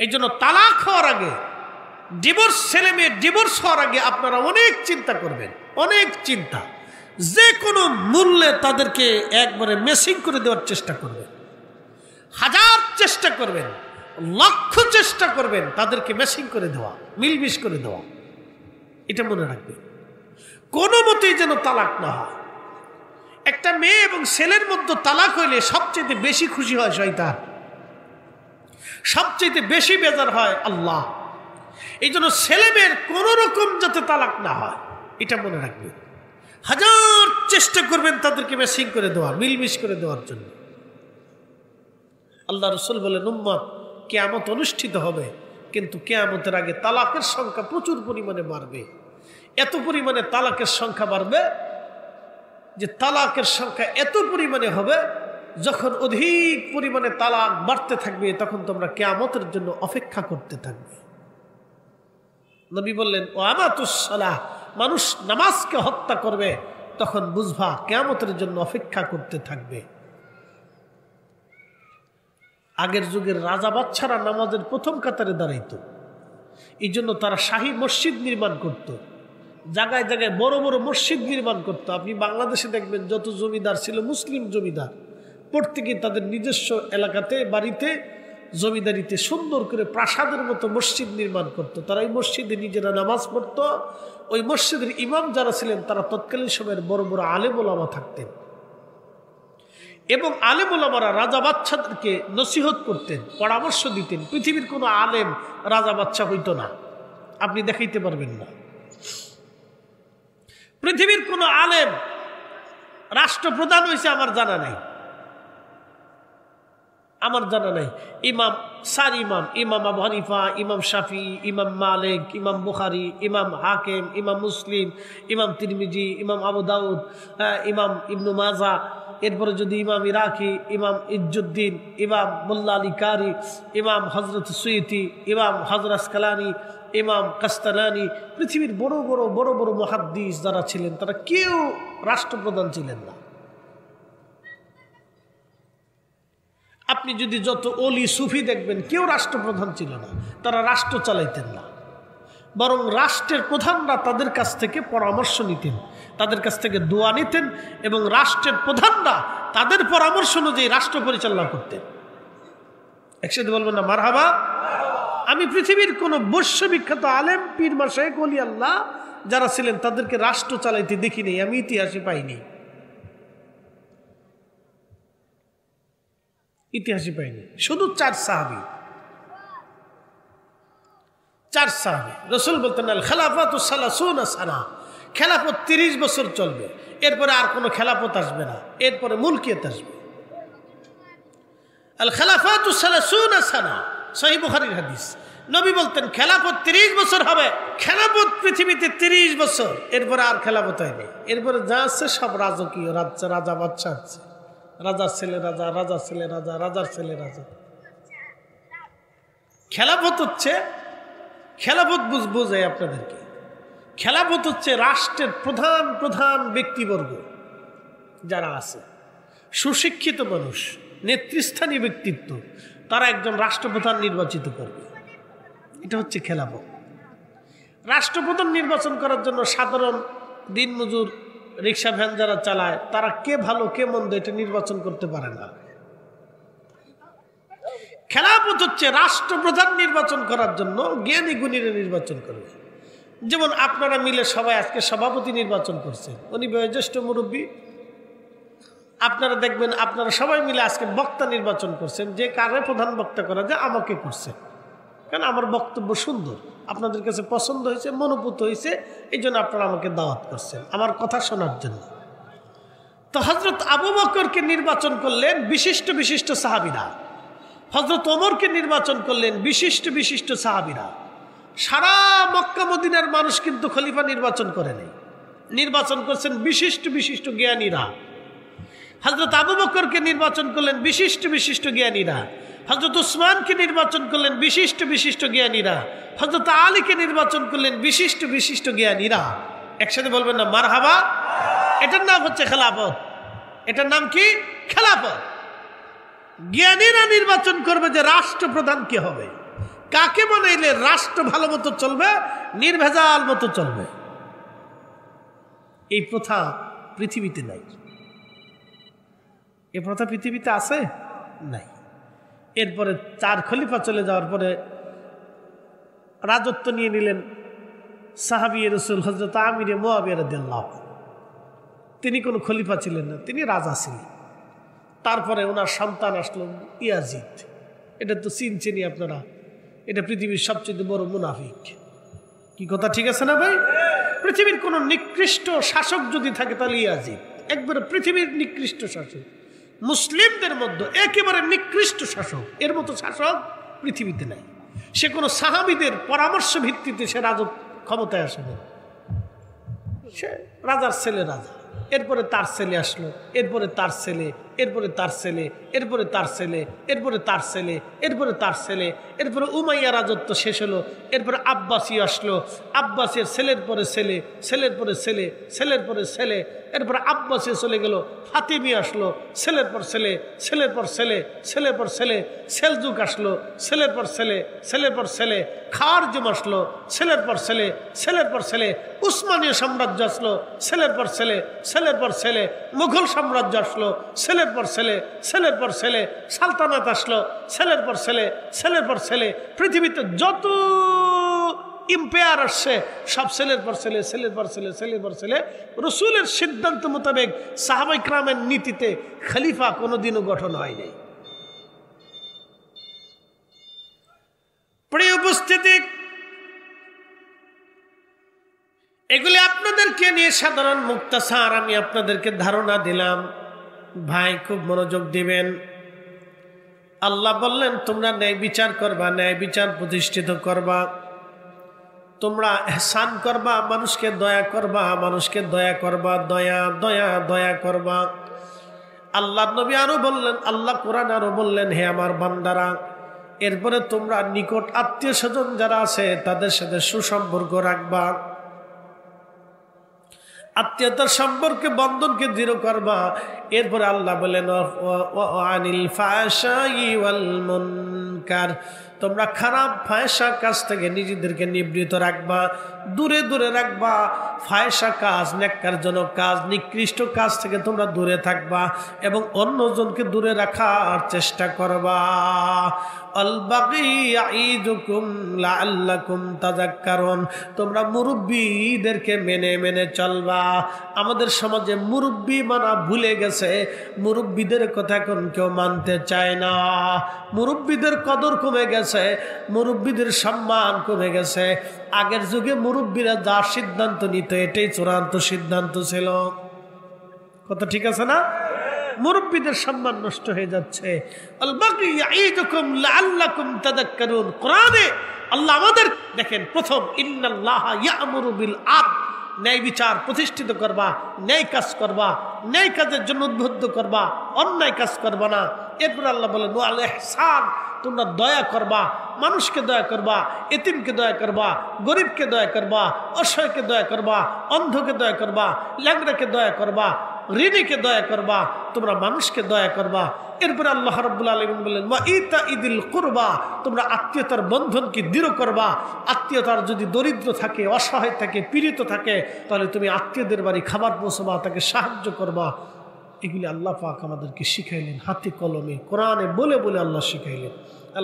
এই জন্য তালাক হওয়ার আগে, ডিভোর্স, ছেলে মেয়ে ডিভোর্স হওয়ার আগে আপনারা অনেক চিন্তা করবেন, অনেক চিন্তা। যে কোনো মূল্যে তাদেরকে একবারে মেসিং করে দেওয়ার চেষ্টা করবেন, 1000 চেষ্টা করবেন, 1,00,000 চেষ্টা করবেন তাদেরকে মেসিং করে দেওয়া, মিলমিশ করে দেওয়া। এটা মনে রাখবেন, কোনো মতেই যেন তালাক না হয়। একটা মেয়ে এবং ছেলের মধ্যে তালাক হইলে সবচেয়ে বেশি খুশি হয় শয়তান, সবচেয়ে বেশি বেজার হয় আল্লাহ। এই জন্য ছেলে মেয়ের কোনো রকম যাতে তালাক না হয় এটা মনে রাখবেন। 1000 চেষ্টা করবেন তাদেরকে মেসিং করে দেওয়ার, মিলমিশ করে দেওয়ার জন্য। আল্লাহ রসুল বলেন, উম্মত কিয়ামত অনুষ্ঠিত হবে, কিন্তু কিয়ামতের আগে তালাকের সংখ্যা প্রচুর পরিমাণে বাড়বে। এত পরিমাণে তালাকের সংখ্যা বাড়বে যে তালাকের সংখ্যা এত পরিমাণে হবে, যখন অধিক পরিমাণে তালাক বাড়তে থাকবে তখন তোমরা কিয়ামতের জন্য অপেক্ষা করতে থাকবে। নবী বললেন, ও আমাতুস সালাহ, মানুষ নামাজকে হত্যা করবে তখন বুঝবা কিয়ামতের জন্য অপেক্ষা করতে থাকবে। আগের যুগের রাজা বাদশারা নামাজের প্রথম কাতারে দাঁড়াইতো, এই জন্য তারা শাহী মসজিদ নির্মাণ করত, জায়গায় জায়গায় বড় বড় মসজিদ নির্মাণ করত। আপনি বাংলাদেশে দেখবেন যত জমিদার ছিল মুসলিম জমিদার, প্রত্যেকে তাদের নিজস্ব এলাকাতে বাড়িতে জমিদারিতে সুন্দর করে প্রাসাদের মতো মসজিদ নির্মাণ করত। তারা এই মসজিদে নিজেরা নামাজ পড়ত। ওই মসজিদের ইমাম যারা ছিলেন তারা তৎকালীন সময়ের বড় বড় আলেম ওলামা থাকতেন, এবং আলেম ওলামারা রাজা বাদশাদেরকে নসিহত করতেন, পরামর্শ দিতেন। পৃথিবীর কোনো আলেম রাজা বাদশা হইতো না, আপনি দেখাইতে পারবেন না। পৃথিবীর কোন আলেম রাষ্ট্রপ্রধান হয়েছে আমার জানা নাই, আমার জানা নাই। ইমাম, চার ইমাম, ইমাম আবু হানিফা, ইমাম শাফি, ইমাম মালিক, ইমাম বুখারি, ইমাম হাকিম, ইমাম মুসলিম, ইমাম তিরমিজি, ইমাম আবু দাউদ, ইমাম ইবনু মাজা, এরপরে যদি ইমাম ইরাকি, ইমাম ইজ্জুদ্দিন, ইমাম মোল্লা আলী কারি, ইমাম হজরত সুয়ুতি, ইমাম হজরত কালানি, ইমাম কাস্তালানি, পৃথিবীর বড় বড় বড় বড় মুহাদ্দিস যারা ছিলেন তারা কেউ রাষ্ট্রপ্রধান ছিলেন না। আপনি যদি যত অলি সুফি দেখবেন কেউ রাষ্ট্রপ্রধান ছিল না, তারা রাষ্ট্র চালাইতেন না, বরং রাষ্ট্রের প্রধানরা তাদের কাছ থেকে পরামর্শ নিতেন, তাদের কাছ থেকে দোয়া নিতেন, এবং রাষ্ট্রের প্রধানরা তাদের পরামর্শ অনুযায়ী রাষ্ট্র পরিচালনা করতেন। একসাথে বলবেন না মারহাবা? আমি পৃথিবীর কোন বিশ্ববিখ্যাত আলেম, পীর, মাশায়েখ, ওলি আল্লাহ যারা ছিলেন তাদেরকে রাষ্ট্র চালাইতে দেখিনি, আমি ইতিহাসে পাইনি, ইতিহাসে পাইনি। শুধু 4 সাহাবী, 4 সাহাবী। রাসূল বলতেন আল খেলাফাতু সালাসুনা সানা, খেলাফত 30 বছর চলবে, এরপরে আর কোনো খেলাফত আসবে না, এরপরে মুলকিয়ত আসবে। আল খেলাফাতু সালাসুনা সানা, সহিহ বুখারীর হাদিস। নবী বলতেন খেলাফত 30 বছর হবে, খেলাফত পৃথিবীতে 30 বছর, এরপরে আর খেলাফত হয়নি। এরপরে যা আছে সব রাজকীয়, রাজা বাদশা আছে, রাজার ছেলে রাজা, রাজার ছেলে রাজা, রাজার ছেলে রাজা। খেলাফত হচ্ছে, খেলাফত বোঝায় আপনাদেরকে, খেলাফত হচ্ছে রাষ্ট্রের প্রধান প্রধান ব্যক্তিবর্গ যারা আছে, সুশিক্ষিত মানুষ, নেতৃস্থানীয় ব্যক্তিত্ব, তারা একজন রাষ্ট্রপ্রধান নির্বাচিত করবে। এটা হচ্ছে খেলাফত। রাষ্ট্রপ্রধান নির্বাচন করার জন্য সাধারণ দিনমজুর রিক্সা ভ্যান যারা চালায় তারা কে ভালো কে মন্দ এটা নির্বাচন করতে পারে না। খেলাফত হচ্ছে রাষ্ট্রপ্রধান নির্বাচন করার জন্য জ্ঞানী গুণীরা নির্বাচন করবে। যেমন আপনারা মিলে সবাই আজকে সভাপতি নির্বাচন করছেন, উনি বয়োজ্যেষ্ঠ মুরব্বী। আপনারা দেখবেন আপনারা সবাই মিলে আজকে বক্তা নির্বাচন করছেন, যে কারে প্রধান বক্তা করা যায় আমাকে করছে, কারণ আমার বক্তব্য সুন্দর, আপনাদের কাছে পছন্দ হয়েছে, মনোভূত হয়েছে, এই জন্য আপনারা আমাকে দাওয়াত করছেন আমার কথা শোনার জন্য। তো হজরত আবু বকরকে নির্বাচন করলেন বিশিষ্ট বিশিষ্ট সাহাবীরা, হজরত ওমরকে নির্বাচন করলেন বিশিষ্ট বিশিষ্ট সাহাবীরা। সারা মক্কা মদিনার মানুষ কিন্তু খলিফা নির্বাচন করে নাই, নির্বাচন করছেন বিশিষ্ট বিশিষ্ট জ্ঞানীরা। হজরত আবু বকরকে নির্বাচন করলেন বিশিষ্ট বিশিষ্ট জ্ঞানীরা, হজরত উসমানকে নির্বাচন করলেন বিশিষ্ট বিশিষ্ট জ্ঞানীরা, হজরত আলীকে নির্বাচন করলেন বিশিষ্ট বিশিষ্ট জ্ঞানীরা। একসাথে বলবেন না মারহাবা? এটার নাম হচ্ছে খেলাফত। এটার নাম কি? খেলাফত। জ্ঞানীরা নির্বাচন করবে যে রাষ্ট্রপ্রধান কে হবে, কাকে বানাইলে রাষ্ট্র ভালো মতো চলবে, নির্ভেজাল মতো চলবে। এই প্রথা পৃথিবীতে নাই। এই প্রথা পৃথিবীতে আছে? নাই। এরপরে 4 খলিফা চলে যাওয়ার পরে রাজত্ব নিয়ে নিলেন সাহাবী রাসূল হযরত আমির মুআবিয়া রাদিয়াল্লাহু আনহু। তিনি কোনো খলিফা ছিলেন না, তিনি রাজা ছিলেন। তারপরে ওনার সন্তান আসলো ইয়াজিদ। এটা তো চিনছেনই আপনারা, এটা পৃথিবীর সবচেয়ে বড় মুনাফিক। কি কথা ঠিক আছে না ভাই? পৃথিবীর কোনো নিকৃষ্ট শাসক যদি থাকে তাহলে ইয়াজিদ, একবারে পৃথিবীর নিকৃষ্ট শাসক, মুসলিমদের মধ্যে একেবারে নিকৃষ্ট শাসক। এর মতো শাসক পৃথিবীতে নাই। সে কোনো সাহাবীদের পরামর্শ ভিত্তিতে সে রাজত্ব ক্ষমতায় আসে না, সে রাজার ছেলে রাজা, এরপরে তার ছেলে আসলো, এরপরে তার ছেলে, এরপরে তার ছেলে, এরপরে তার ছেলে, এরপরে তার ছেলে, এরপরে তার ছেলে, এরপরে উমাইয়া রাজত্ব শেষ হলো, এরপরে আব্বাসী আসলো, আব্বাসের ছেলের পরে ছেলে, ছেলের পরে ছেলে, ছেলের পরে ছেলে, এরপরে আব্বাসী চলে গেল, ফাতিমি আসলো, ছেলের পর ছেলে, ছেলের পর ছেলে, ছেলের পর ছেলে, সেলজুক আসলো, ছেলের পর ছেলে, ছেলের পর ছেলে, খাওয়ারজম আসলো, ছেলের পর ছেলে, ছেলের পর ছেলে, উসমানীয় সাম্রাজ্য আসলো, ছেলের পর ছেলে, ছেলের পর ছেলে, মুঘল সাম্রাজ্য আসলো, ছেলের পর ছেলে, ছেলের পর ছেলে, সালতানাত আসলো, ছেলের পর ছেলে, ছেলের পর ছেলে। পৃথিবীতে যত ইম্পায়ার আসছে সব ছেলের পর ছেলে, ছেলের পর ছেলে, ছেলের পর ছেলে। রসুলের সিদ্ধান্ত মোতাবেক সাহাবায়ে কেরামের নীতিতে খলিফা কোনোদিনও গঠন হয়নি। প্রিয় উপস্থিতি, এগুলি আপনাদেরকে নিয়ে সাধারণ মুক্তাসার আমি আপনাদেরকে ধারণা দিলাম। ভাই খুব মনোযোগ দিবেন। আল্লাহ বললেন তোমরা ন্যায় বিচার করবা, ন্যায় বিচার প্রতিষ্ঠিত করবা, তোমরা ইহসান করবা, মানুষকে দয়া করবা, মানুষকে দয়া করবা, দয়া দয়া দয়া করবা। আল্লাহ নবী আরো বললেন, আল্লাহ কোরআন আরো বললেন, হে আমার বান্দারা, এরপরে তোমরা নিকট আত্মীয় স্বজন যারা আছে তাদের সাথে সুসম্পর্ক রাখবা, আত্মীয়তার সম্পর্কে বন্ধনকে দৃঢ় করবা। এরপরে আল্লাহ বলেন আনিল ফাহশাই ওয়াল মুনকার, তোমরা খারাপ ফায়সা কাজ থেকে নিজেদেরকে নিবৃত রাখবা, দূরে দূরে রাখবা। ফায়সা কাজ, ন্যাক্কারজনক কাজ, নিকৃষ্ট কাজ থেকে তোমরা দূরে থাকবা এবং অন্যজনকে দূরে রাখার চেষ্টা করবা। আল বাগী ইয়াইদুকুম লাআল্লাকুম তাযাক্কারুন, তোমরা মুরব্বীদেরকে মেনে মেনে চলবা। আমাদের সমাজে মুরব্বী মানা ভুলে গেছে, মুরব্বীদের কথা এখন কেউ মানতে চায় না, মুরব্বীদের কদর কমে গেছে, মুরব্বীদের সম্মান কমে গেছে। আগের যুগে মুরব্বীরা যা সিদ্ধান্ত নিত এটাই চূড়ান্ত সিদ্ধান্ত ছিল। কথা ঠিক আছে না? মুরব্বীদের সম্মান নষ্ট হয়ে যাচ্ছে। আল বাগী ইয়াইদুকুম লাআল্লাকুম তাযাক্কারুন, কোরআনে আল্লাহ আমাদের দেখেন প্রথম ইন্নাল্লাহা ইয়া'মুরু বিল আদল, ন্যায় বিচার প্রতিষ্ঠিত করবা, ন্যায় কাজ করবা, ন্যায় কাজের জন্য উদ্বুদ্ধ করবা, অন্যায় কাজ করবা না। এরপর আল্লাহ বলেন ওয়াল ইহসান, তোমরা দয়া করবা, মানুষকে দয়া করবা, এতিমকে দয়া করবা, গরিবকে দয়া করবা, অসহায়কে দয়া করবা, অন্ধকে দয়া করবা, ল্যাংড়াকে দয়া করবা, ঋণীকে দয়া করবা, তোমরা মানুষকে দয়া করবা। এরপরে আল্লাহ রাব্বুল আলামিন বললেন ওয়া ইতাইদিল কুরবা, তোমরা আত্মীয়তার বন্ধনকে দৃঢ় করবা। আত্মীয়তার যদি দরিদ্র থাকে, অসহায় থাকে, পীড়িত থাকে, তাহলে তুমি আত্মীয়দের বাড়ি খাবার পৌঁছাবা, তাকে সাহায্য করবা। এগুলি আল্লাহ পাক আমাদেরকে শিখাইলেন হাতে কলমে, কোরআনে বলে বলে আল্লাহ শিখাইলেন,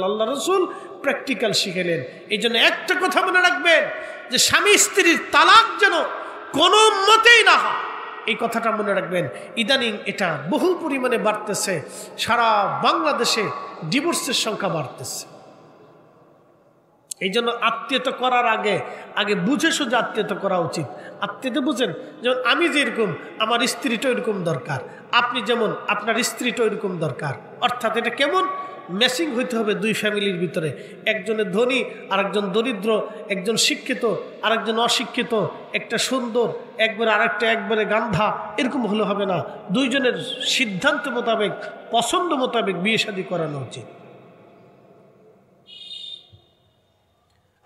আল্লাহ রসুল প্র্যাকটিক্যাল শিখাইলেন। এই জন্য একটা কথা মনে রাখবেন যে স্বামী স্ত্রীর তালাক যেন কোনো মতেই না হয়, এই কথাটা মনে রাখবেন। ইদানিং এটা বহু পরিমাণে বাড়তেছে, সারা বাংলাদেশে ডিভোর্সের সংখ্যা বাড়তেছে। এই জন্য আত্মীয়তা করার আগে বুঝে সোজা আত্মীয়তা করা উচিত। আত্মীয়তা বুঝেন, যেমন আমি যেরকম আমার স্ত্রীটা ওইরকম দরকার, আপনি যেমন আপনার স্ত্রীটা ওইরকম দরকার। অর্থাৎ এটা কেমন ম্যাচিং হইতে হবে দুই ফ্যামিলির ভিতরে, একজনের ধনী আরেকজন দরিদ্র, একজন শিক্ষিত আরেকজন অশিক্ষিত, একটা সুন্দর একবারে আরেকটা একবারে গান্ধা, এরকম হলে হবে না। দুইজনের সিদ্ধান্ত মোতাবেক, পছন্দ মোতাবেক বিয়ে শাদী করানো উচিত।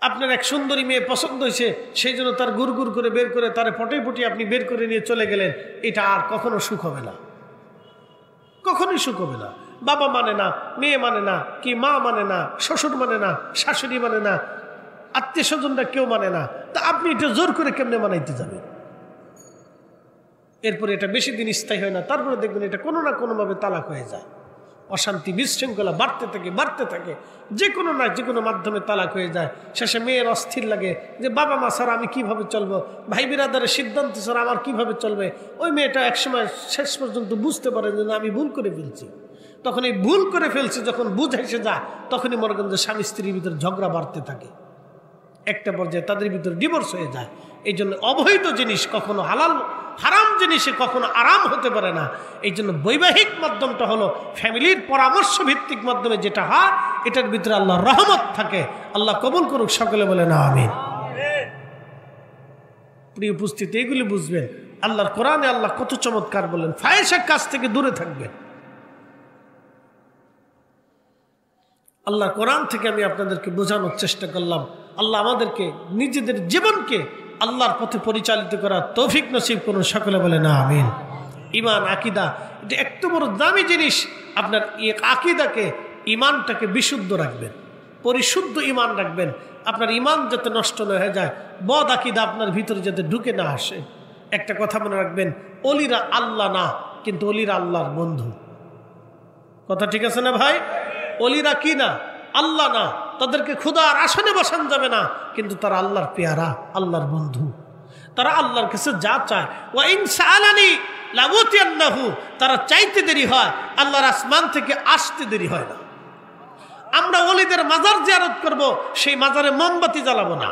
আপনার এক সুন্দরী মেয়ে পছন্দ হয়েছে, সেই জন্য তার গুড় গুড় করে বের করে তারে পটে পটি আপনি বের করে নিয়ে চলে গেলেন, এটা আর কখনো সুখ হবে না, কখনোই সুখ হবে না। বাবা মানে না, মেয়ে মানে না, কি মা মানে না, শ্বশুর মানে না, শাশুড়ি মানে না, আত্মীয় স্বজনরা কেউ মানে না, তা আপনি এটা জোর করে কেমনে মানাইতে যাবেন? এরপরে এটা বেশি দিন স্থায়ী হয় না, তারপরে দেখবেন এটা কোনো না কোনোভাবে তালাক হয়ে যায়। অশান্তি বিশৃঙ্খলা বাড়তে থাকে, যে কোনো না যে কোনো মাধ্যমে তালাক হয়ে যায়। শেষে মেয়ের অস্থির লাগে যে বাবা মা ছাড়া আমি কিভাবে চলবো, ভাই বিরাদারের সিদ্ধান্ত ছাড়া আমার কিভাবে চলবে। ওই মেয়েটা একসময় শেষ পর্যন্ত বুঝতে পারে যে আমি ভুল করে ফেলছি। তখন এই ভুল করে ফেলছে যখন বুঝ এসে যায়, তখনই মনে করেন যে স্বামী স্ত্রীর ভিতরে ঝগড়া বাড়তে থাকে, একটা পর্যায়ে তাদের ভিতরে ডিভোর্স হয়ে যায়। এই জন্য অবৈধ জিনিস কখনো হালাল, হারাম জিনিসে কখনো আরাম হতে পারে না। এই জন্য বৈবাহিক মাধ্যমটা হলো ফ্যামিলির পরামর্শ ভিত্তিক মাধ্যমে যেটা হয়, এটার ভিতরে আল্লাহর রহমত থাকে। আল্লাহ কবুল করুক, সকলে বলে না আমিন। প্রিয় উপস্থিতি, এগুলি বুঝবেন। আল্লাহর কোরআনে আল্লাহ কত চমৎকার বলেন, ফাহিশার কাজ থেকে দূরে থাকবেন। আল্লাহর কোরআন থেকে আমি আপনাদেরকে বোঝানোর চেষ্টা করলাম। আল্লাহ আমাদেরকে নিজেদের জীবনকে আল্লাহর পথে পরিচালিত করার তৌফিক নসিব করুন, সকলে বলে না আমিন। ঈমান, আকীদা, এটা এত বড় দামি জিনিস। আপনার আকীদাকে, ঈমানটাকে বিশুদ্ধ রাখবেন, পরিশুদ্ধ ঈমান রাখবেন। আপনার ঈমান যাতে নষ্ট না হয়ে যায়, বদ আকীদা আপনার ভিতরে যাতে ঢুকে না আসে। একটা কথা মনে রাখবেন, অলিরা আল্লাহ না, কিন্তু অলিরা আল্লাহর বন্ধু। কথা ঠিক আছে না ভাই? অলিরা কি না? আল্লাহ না, তাদেরকে খোদার আসনে বসান যাবে না, কিন্তু তারা আল্লাহর পেয়ারা, আল্লাহর বন্ধু। তারা আল্লাহর কাছে যা চায়, ওয়া ইন সাআলানি লাউতিয়ান্নাহু, তারা চাইতে দেরি হয়, আল্লাহর আসমান থেকে আসতে দেরি হয় না। আমরা ওলিদের মাজার জিয়ারত করব, সেই মাজারে মোমবাতি জ্বালাবো না।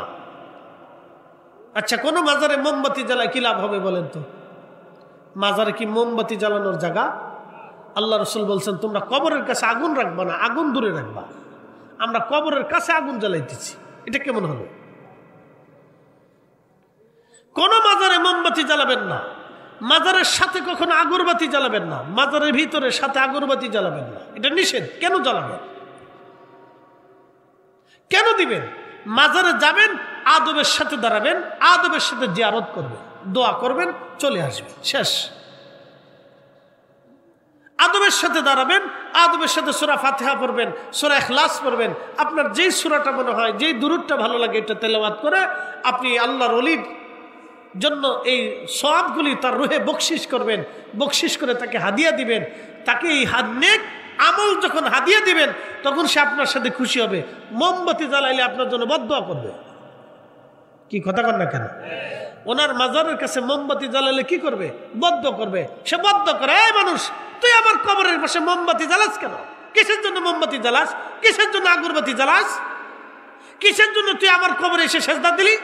আচ্ছা, কোন মাজারে মোমবাতি জ্বালায় কি লাভ হবে বলেন তো? মাজারে কি মোমবাতি জ্বালানোর জায়গা? আল্লাহ রসুল বলছেন, তোমরা কবরের কাছে আগুন রাখবা না, আগুন দূরে রাখবা। আমরা কবরের কাছে আগুন জ্বালাইতেছি, এটা কেমন হলো? কোন মাজারে মোমবাতি জ্বালাবেন না, মাজারের সাথে কখনো আগরবাতি জ্বালাবেন না, মাজারের ভিতরে সাথে আগরবাতি জ্বালাবেন না, এটা নিষেধ। কেন জ্বালাবেন? কেন দিবেন? মাজারে যাবেন, আদবের সাথে দাঁড়াবেন, আদবের সাথে জিয়ারত করবেন, দোয়া করবেন, চলে আসবেন, শেষ। আদবের সাথে দাঁড়াবেন, আদবের সাথে সূরা ফাতিহা পড়বেন, সূরা ইখলাস পড়বেন। আপনার যেই সূরাটা মনে হয়, যেই দুরূদটা ভালো লাগে, এটা তেলাওয়াত করে আপনি আল্লাহর ওলির জন্য এই সওয়াবগুলি তার রুহে বকশিশ করবেন, বকশিশ করে তাকে হাদিয়া দিবেন। তাকে এই নেক আমল যখন হাদিয়া দিবেন, তখন সে আপনার সাথে খুশি হবে। মোমবাতি জ্বালাইলে আপনার জন্য বদদোয়া করবে। কি কথা কন না কেন? ওনার মাজারের কাছে মোমবাতি জ্বালালে কি করবে? বদদোয়া করবে। সে বদদোয়া করে, এই মানুষ, তুই আমার কবরের পাশে মোমবাতি জ্বালাস কেন? কিসের জন্য মোমবাতি জ্বালাস? কিসের জন্য আগরবাতি জ্বালাস? কিসের জন্য তুই আমার কবরে এসে সেজদা দিলি?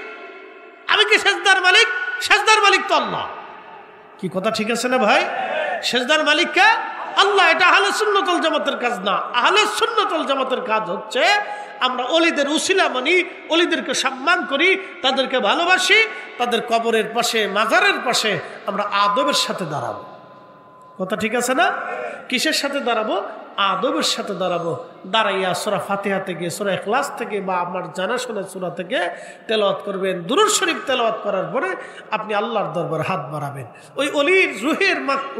আমি কি সেজদার মালিক? সেজদার মালিক তো আল্লাহ। কি কথা ঠিক আছে না ভাই? সেজদার মালিক কে? আল্লাহ। এটা আহলে সুন্নাত ওয়াল জামাতের কাজ না। আহলে সুন্নাত ওয়াল জামাতের কাজ হচ্ছে আমরা অলিদের উসিলা মানি, অলিদেরকে সম্মান করি, তাদেরকে ভালোবাসি, তাদের কবরের পাশে, মাজারের পাশে আমরা আদবের সাথে দাঁড়াবো। কথা ঠিক আছে না? কিসের সাথে দাঁড়াবো? আদবের সাথে দাঁড়াবো, দাঁড়াইয়া সূরা ফাতিহা থেকে, সূরা ইখলাস থেকে বা আমার জানাশোনা সূরা থেকে তেলাওয়াত করবেন। দুরূদ শরীফ তেলাওয়াত করার পরে আপনি আল্লাহর দরবারে হাত বাড়াবেন। ওই অলির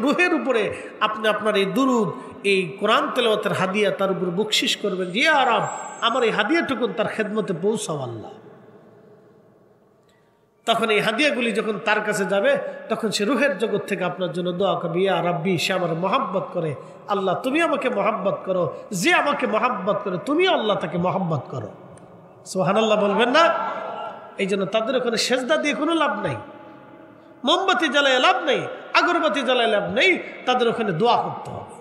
রুহের উপরে আপনি আপনার এই দুরূদ, এই কোরআন তেলাওয়াতের হাদিয়া তার উপর বকশিশ করবেন। ইয়া রব, আমার এই হাদিয়াটুকুন তার খেদমতে পৌঁছাও আল্লাহ। তখন এই হাদিয়াগুলি যখন তার কাছে যাবে, তখন সে রুহের জগৎ থেকে আপনার জন্য দোয়া করবে, ইয়া রাব্বি, সে আমার মহাব্বত করে, আল্লাহ তুমি আমাকে মহাব্বত করো, যে আমাকে মহাব্বত করে তুমি আল্লাহ তাকে মহাব্বত করো। সুবহানাল্লাহ বলবেন না? এই জন্য তাদের ওখানে সেজদা দিয়ে কোনো লাভ নেই, মোমবাতি জ্বালায় লাভ নেই, আগরবাতি জ্বালায় লাভ নেই, তাদের ওখানে দোয়া করতে হবে।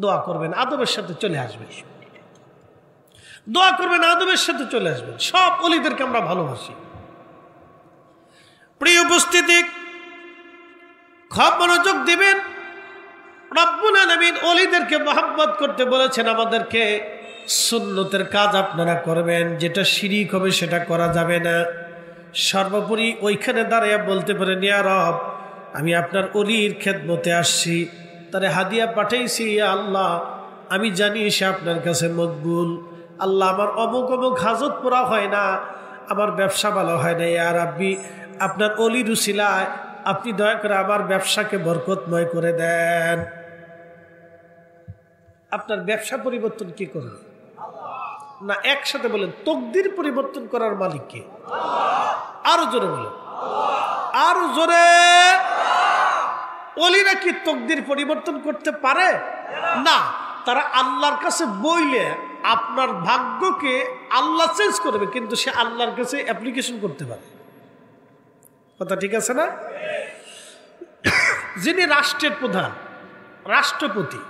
দোয়া করবেন, আদবের সাথে চলে আসবেন, দোয়া করবেন, আদবের সাথে চলে আসবেন। সব ওলিদেরকে আমরা ভালোবাসি। প্রিয় উপস্থিতি, খুব মনোযোগ দিবেন। রব্বুল আলামিন ওলিদেরকে মহব্বত করতে বলেছেন আমাদেরকে। সুন্নতের কাজ আপনারা করবেন, যেটা শিরিক হবে সেটা করা যাবে না। সর্বোপরি ওইখানে দাঁড়িয়ে বলতে পারেন, ইয়া রব, আমি আপনার ওলির খেদমতে আসছি, তারে হাদিয়া পাঠাইছি, আল্লাহ আমি জানি সে আপনার কাছে মকবুল। আল্লাহ আমার অমুক অমুক হাজত পুরা হয় না, আমার ব্যবসা ভালো হয় না, ইয়া রাব্বি আপনার অলির উসিলায় আপনি দয়া করে আমার ব্যবসাকে বরকতময় করে দেন। আপনার ব্যবসা পরিবর্তন কি করবে না? একসাথে বলেন, তকদির পরিবর্তন করার মালিক কে? আরো জোরে বলেন, আরো জোরে। অলিরা কি তকদির পরিবর্তন করতে পারে না? তারা আল্লাহর কাছে বইলে আপনার ভাগ্যকে আল্লাহ চেঞ্জ করবে, কিন্তু সে আল্লাহর কাছে অ্যাপ্লিকেশন করতে পারে। কথা ঠিক আছে না? যিনি রাষ্ট্রের প্রধান, রাষ্ট্রপতি,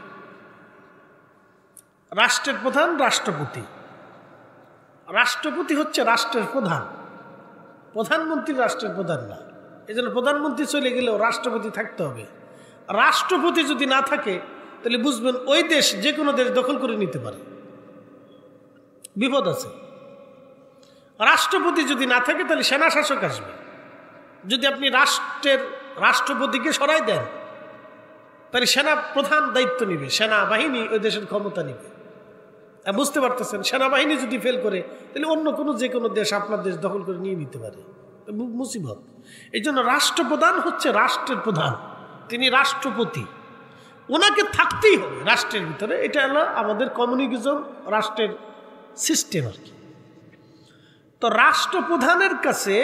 রাষ্ট্রের প্রধান রাষ্ট্রপতি, রাষ্ট্রপতি হচ্ছে রাষ্ট্রের প্রধান, প্রধানমন্ত্রী রাষ্ট্রের প্রধান না। এই জন্য প্রধানমন্ত্রী চলে গেলেও রাষ্ট্রপতি থাকতে হবে। রাষ্ট্রপতি যদি না থাকে তাহলে বুঝবেন ওই দেশ যে কোনো দেশ দখল করে নিতে পারে, বিপদ আছে। রাষ্ট্রপতি যদি না থাকে তাহলে সেনা শাসক আসবে। যদি আপনি রাষ্ট্রপতিকে সরাই দেন তাহলে সেনা প্রধান দায়িত্ব নিবে, সেনাবাহিনী ওই দেশের ক্ষমতা নিবে। বুঝতে পারতেছেন? সেনাবাহিনী যদি ফেল করে তাহলে অন্য কোনো যে কোনো দেশ আপনার দেশ দখল করে নিয়ে নিতে পারে, মুসিবত। এই জন্য রাষ্ট্রপ্রধান হচ্ছে রাষ্ট্রের প্রধান, তিনি রাষ্ট্রপতি, ওনাকে থাকতেই হবে রাষ্ট্রের ভিতরে। এটা হলো আমাদের কমিউনিজম রাষ্ট্রের সিস্টেম আর কি। তো রাষ্ট্রপ্রধানের কাছে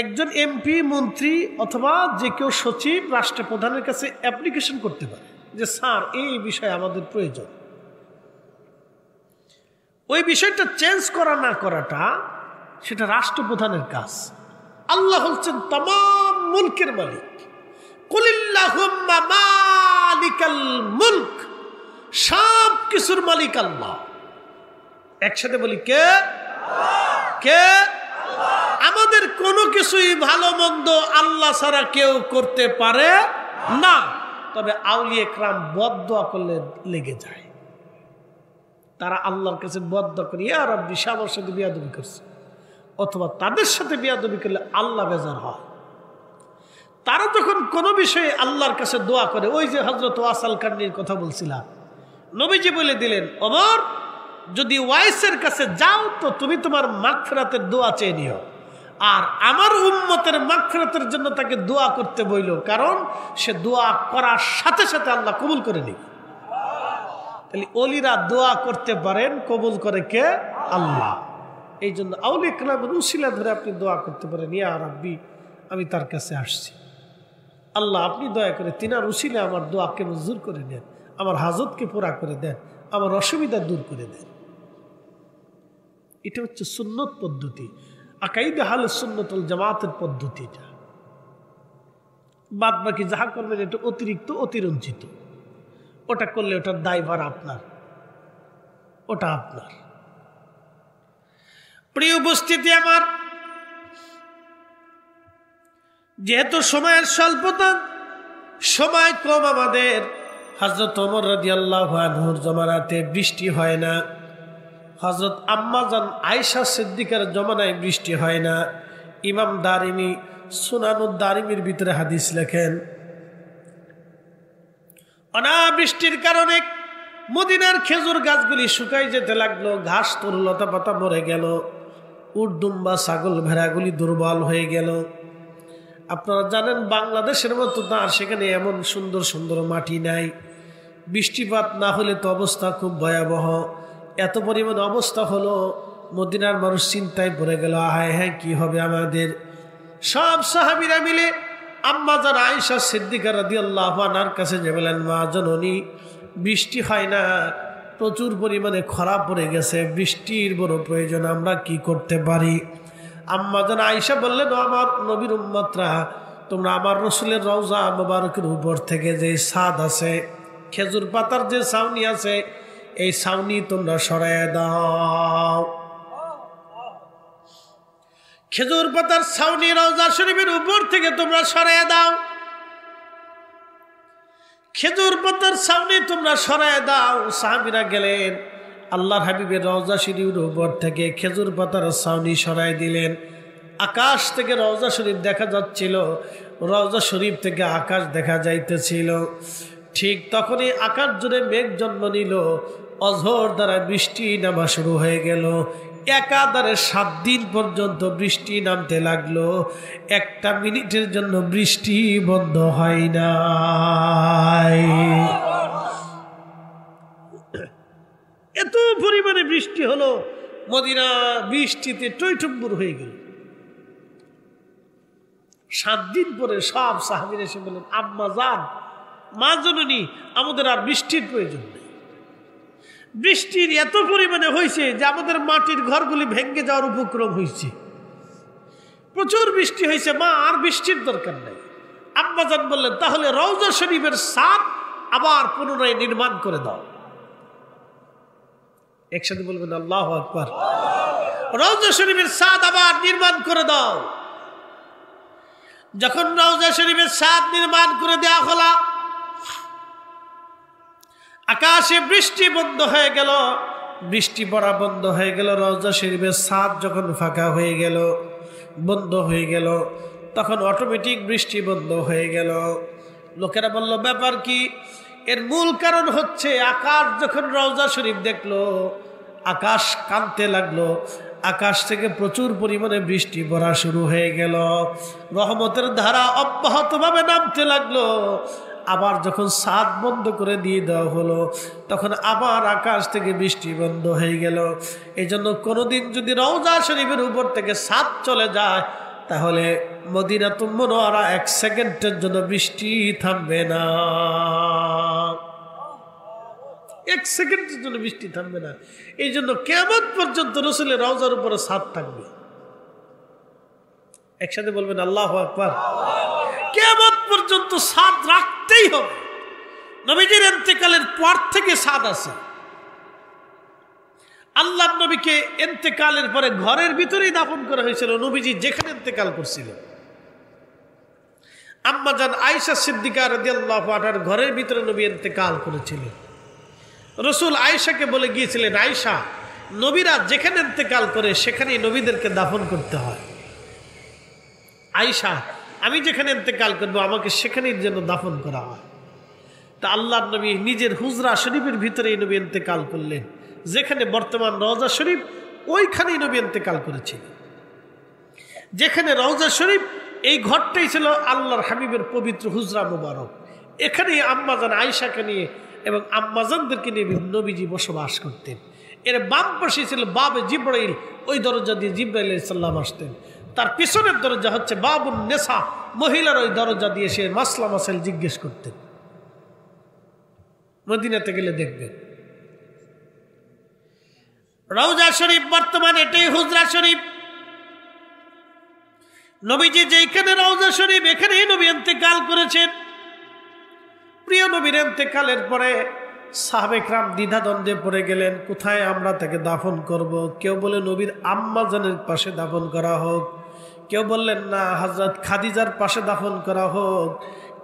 একজন এমপি, মন্ত্রী অথবা যে কেউ সচিব রাষ্ট্রপ্রধানের কাছে অ্যাপ্লিকেশন করতে পারে যে স্যার এই বিষয়ে আমাদের প্রয়োজন। ওই বিষয়টা চেঞ্জ করা না করাটা সেটা রাষ্ট্রপ্রধানের কাজ। আল্লাহ হচ্ছেন তামাম মুলকের মালিক। কুলিল্লাহুম্মা মালিকাল মুলক, সব কিছুর মালিক আল্লাহ। একসাথে বলি, কে? কে? আমাদের কোনো কিছুই ভালো মন্দ আল্লাহ ছাড়া কেউ করতে পারে না। তবে আউলিয়া কেরাম বদদোয়া করলে লেগে যায়, তারা আল্লাহর কাছে বদদোয়া করে, ইয়া রাব্বি সে আমার সাথে বিয়াদবি করছে, অথবা তাদের সাথে বিয়াদবি করলে আল্লাহ বেজার হয়। তারা যখন কোনো বিষয়ে আল্লাহর কাছে দোয়া করে, ওই যে হযরত ওয়াসাল কারনীর কথা বলছিলাম, নবীজি বলে দিলেন, ওমর যদি ওয়াইসের কাছে যাও তো তুমি তোমার মাগফিরাতের দোয়া চেয়ে নিও, আর আমার উম্মতের মাগফিরাতের জন্য তাকে দোয়া করতে বইল, কারণ সে দোয়া করার সাথে সাথে আল্লাহ কবুল করে নিবে। তাহলে ওলিরা দোয়া করতে পারেন, কবুল করে কে? আল্লাহ। এই জন্য আউলিয়া কেরামের উসিলা ধরে আপনি দোয়া করতে পারেন, ইয়া রাব্বি আমি তার কাছে আসছি, আল্লাহ আপনি দয়া করে তিনার উসিলে আমার দোয়াকে মঞ্জুর করে নেন, আমার হাজতকে পুরা করে দেন, আমার অসুবিধা দূর করে দেন। এটা হচ্ছে সুন্নত পদ্ধতি, আকাইদে আহলে সুন্নাত ওয়াল জামাতের পদ্ধতি। এটা বাদ বাকি যাহা করবেন এটা অতিরিক্ত, অতিরঞ্জিত, ওটা করলে ওটার দায়ভার আপনার, ওটা আপনার। প্রিয় উপস্থিতি আমার, যেহেতু সময়ের স্বল্পতা, সময় কম আমাদের, হযরত ওমর রাদিয়াল্লাহু আনহুর জমানাতে বৃষ্টি হয় না, হযরত আম্মাজান আয়েশা সিদ্দিকার জমানায় বৃষ্টি হয় না। ইমাম দারিমি সুনানুদ দারিমির ভিতরে হাদিস লেখেন, অনাবৃষ্টির কারণে মদিনার খেজুর গাছগুলি শুকাই যেতে লাগলো, ঘাস তরুলতা পাতা মরে গেল, উট দুম্বা ছাগল ভেড়াগুলি দুর্বল হয়ে গেল। আপনারা জানেন বাংলাদেশের মতো না, সেখানে এমন সুন্দর সুন্দর মাটি নাই, বৃষ্টিপাত না হলে তো অবস্থা খুব ভয়াবহ। এত পরিমাণ অবস্থা হলো, মদিনার মানুষ চিন্তায় পড়ে গেল, হায় হ্যাঁ কি হবে আমাদের। সব সাহাবীরা মিলে আম্মা জান আয়েশা সিদ্দিকা রাদিয়াল্লাহু আনহার কাছে যে বলেন, মা জননী বৃষ্টি হয় না, প্রচুর পরিমাণে খরা পড়ে গেছে, বৃষ্টির বড় প্রয়োজন, আমরা কি করতে পারি? আম্মা জান আয়েশা বললেন, আমার নবীর উম্মতরা, তোমরা আমার রসুলের রওজা মোবারকের উপর থেকে যে ছাদ আছে, খেজুর পাতার যে ছাউনি আছে, এই ছাউনি তোমরা সরাইয়া দাও। খেজুর পাতার ছাউনি রওজা শরীফের উপর থেকে তোমরা সরাইয়া দাও। খেজুর পাতার ছাউনি তোমরা সরাইয়া দাও। সাহাবীরা গেলেন, আল্লাহর হাবিবের রওজা শরীফের উপর থেকে খেজুর পাতার ছাউনি সরাই দিলেন। আকাশ থেকে রওজা শরীফ দেখা যাচ্ছিল, রওজা শরীফ থেকে আকাশ দেখা যাইতেছিল। ঠিক তখনই আকাশ জুড়ে মেঘ জন্ম নিল, অঝোর দ্বারা বৃষ্টি নামা শুরু হয়ে গেল। একাধারে 7 দিন পর্যন্ত বৃষ্টি নামতে লাগলো, একটা মিনিটের জন্য বৃষ্টি বন্ধ হয় না। এত পরিমাণে বৃষ্টি হলো, মদিনা বৃষ্টিতে টইটুম্বুর হয়ে গেল। 7 দিন পরে সব সাহাবীরা এসে বললেন, আম্মা জান, মা জননী, আমাদের আর বৃষ্টির প্রয়োজন নেই। বৃষ্টির এত পরিমাণে হয়েছে যে আমাদের মাটির ঘরগুলি ভেঙে যাওয়ার উপক্রম হয়েছে, প্রচুর বৃষ্টি হয়েছে, মা আর বৃষ্টির দরকার নেই। আম্মা জান বললেন, তাহলে রওজা শরীফের ছাদ আবার পুনরায় নির্মাণ করে দাও। একসাথে বলবেন আল্লাহু আকবার। রওজা শরীফের ছাদ আবার নির্মাণ করে দাও। যখন রওজা শরীফের ছাদ নির্মাণ করে দেওয়া হলো, আকাশে বৃষ্টি বন্ধ হয়ে গেল, বৃষ্টি পড়া বন্ধ হয়ে গেল। রওজা শরীফের ছাদ যখন ফাঁকা হয়ে গেল, বন্ধ হয়ে গেল, তখন অটোমেটিক বৃষ্টি বন্ধ হয়ে গেল। লোকেরা বলল, ব্যাপার কি? এর মূল কারণ হচ্ছে আকাশ যখন রওজা শরীফ দেখলো, আকাশ কাঁদতে লাগলো, আকাশ থেকে প্রচুর পরিমাণে বৃষ্টি পড়া শুরু হয়ে গেল, রহমতের ধারা অব্যাহতভাবে নামতে লাগলো। আবার যখন ছাদ বন্ধ করে দিয়ে দেওয়া হলো, তখন আবার আকাশ থেকে বৃষ্টি বন্ধ হয়ে গেল। এই জন্য কোনোদিন যদি রওজা শরীফের উপর থেকে ছাদ চলে যায়, তাহলে মদিনাতুল মুনাওয়ারা 1 সেকেন্ডের জন্য বৃষ্টি থামবে না। 1 সেকেন্ডের জন্য বৃষ্টি থামবে না। এই জন্য কিয়ামত পর্যন্ত রাসূলের রওজার উপরে ছাদ থাকবে। একসাথে বলবেন আল্লাহু আকবার। কিয়ামত পর্যন্ত ছাদ রাখতেই হবে। নবীজির ইন্তেকালের পর থেকে ছাদ আছে। আল্লাহর নবীকে ইন্তেকালের পরে ঘরের ভিতরেই দাফন করা হয়েছিল, নবীজি যেখানে ইন্তেকাল করছিলেন। আম্মা জান আয়েশা সিদ্দিকা রাদিয়াল্লাহু আনহার ঘরের ভিতরে নবী ইন্তেকাল করেছিলেন। রাসূল আয়েশাকে বলে গিয়েছিলেন, আয়েশা, নবীরা যেখানে ইন্তেকাল করে সেখানেই নবীদেরকে দাফন করতে হয়। আয়েশা, আমি যেখানে ইন্তেকাল করবো আমাকে সেখানেই যেন দাফন করা হয়। তা আল্লাহর নবী নিজের হুজরা শরীফের ভিতরেই নবী ইন্তেকাল করলেন, যেখানে বর্তমান রওজা শরীফ, ওইখানেই নবী ইন্তেকাল করেছিলেন। যেখানে রওজা শরীফ, এই ঘরটাই ছিল আল্লাহর হাবিবের পবিত্র হুজরা মুবারক। এখানেই আম্মাজান আয়েশাকে নিয়ে এবং আম্মাজানদেরকে নিয়ে নবীজি বসবাস করতেন। এর বাম পাশে ছিল বাবে জিব্রাইল, ওই দরজা দিয়ে জিব্রাইল আলাইহিস সালাম আসতেন। তার পিছনের দরজা হচ্ছে বাবুন নেসা, মহিলার ওই দরজা দিয়ে সে মাসলা মাসাইল জিজ্ঞেস করতেন। মদিনাতে গেলে দেখবেন রওজা শরীফ বর্তমান এটাই হুজরা শরীফ। নবীজি যেখানে রওজা শরীফ, এখানেই নবী ইন্তেকাল করেছেন। প্রিয় নবীর ইন্তেকালের পরে সাহাবে কিরাম দ্বিধাদ্বন্দ্বে পড়ে গেলেন, কোথায় আমরা তাকে দাফন করব। কেউ বলে নবীর আম্মা জানের পাশে দাফন করা হোক, কেউ বললেন না হযরত খাদিজার পাশে দাফন করা হোক,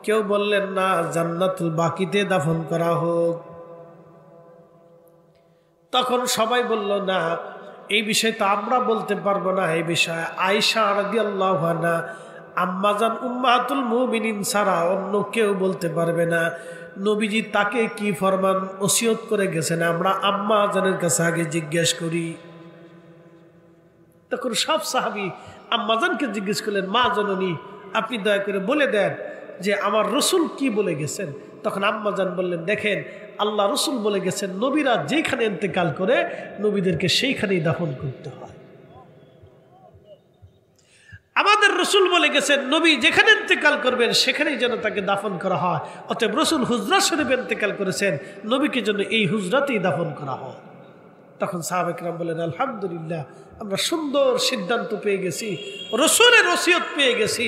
কেউ বললেন না জান্নাতুল বাকিতে দাফন করা হোক। তখন সবাই বলল, না, এই বিষয়ে তো আমরা বলতে পারবো না। এই বিষয়ে আয়েশা রাদিয়াল্লাহু আনহা আম্মাজান উম্মাহাতুল মুমিনিন ছাড়া অন্য কেউ বলতে পারবে না। নবীজি তাকে কি ফরমান ওসিয়ত করে গেছেন আমরা আম্মা জানের কাছে আগে জিজ্ঞেস করি। তখন সব সাহাবী আম্মা জানকে জিজ্ঞেস করলেন, মা জননী আপনি দয়া করে বলে দেন যে আমার রসুল কি বলে গেছেন। তখন আম্মা জান বললেন, দেখেন আল্লাহ রসুল বলে গেছেন নবীরা যেখানে ইন্তেকাল করে নবীদেরকে সেইখানেই দাফন করতে হয়। আমাদের রসুল বলে গেছেন নবী যেখানে ইন্তেকাল করবেন সেখানেই যেন তাকে দাফন করা হয়। অতএব রসুল হুজরা শরীফে ইন্তেকাল করেছেন, নবীকে যেন এই হুজরাতেই দাফন করা হয়। তখন সাহাবে কেরাম বলেন, আলহামদুলিল্লাহ আমরা সুন্দর সিদ্ধান্ত পেয়ে গেছি, রসুলের ওসিয়ত পেয়ে গেছি,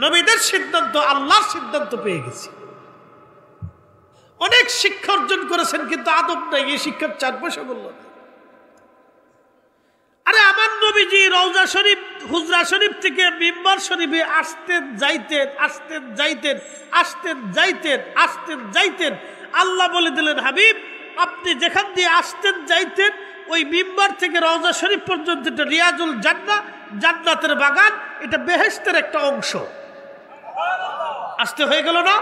নবীদের সিদ্ধান্ত আল্লাহর সিদ্ধান্ত পেয়ে গেছি। অনেক শিক্ষা অর্জন করেছেন কিন্তু আদব নাই, এই শিক্ষার 4 পয়সা বলল না। আরে আমার নবীজি রওজা শরীফ হুজরা শরীফ থেকে মিম্বার শরীফে আসতেন যাইতেন, আসতেন যাইতেন, আসতেন যাইতেন, আসতেন যাইতেন। আল্লাহ বলে দিলেন, হাবিব আপনি যেখান দিয়ে আসতেন যাইতেন ওই মিম্বার থেকে রওজা শরীফ পর্যন্ত এটা রিয়াজুল জান্নাহ, জান্নাতের বাগান, এটা বেহেশতের একটা অংশ। আসতে হয়ে গেল না?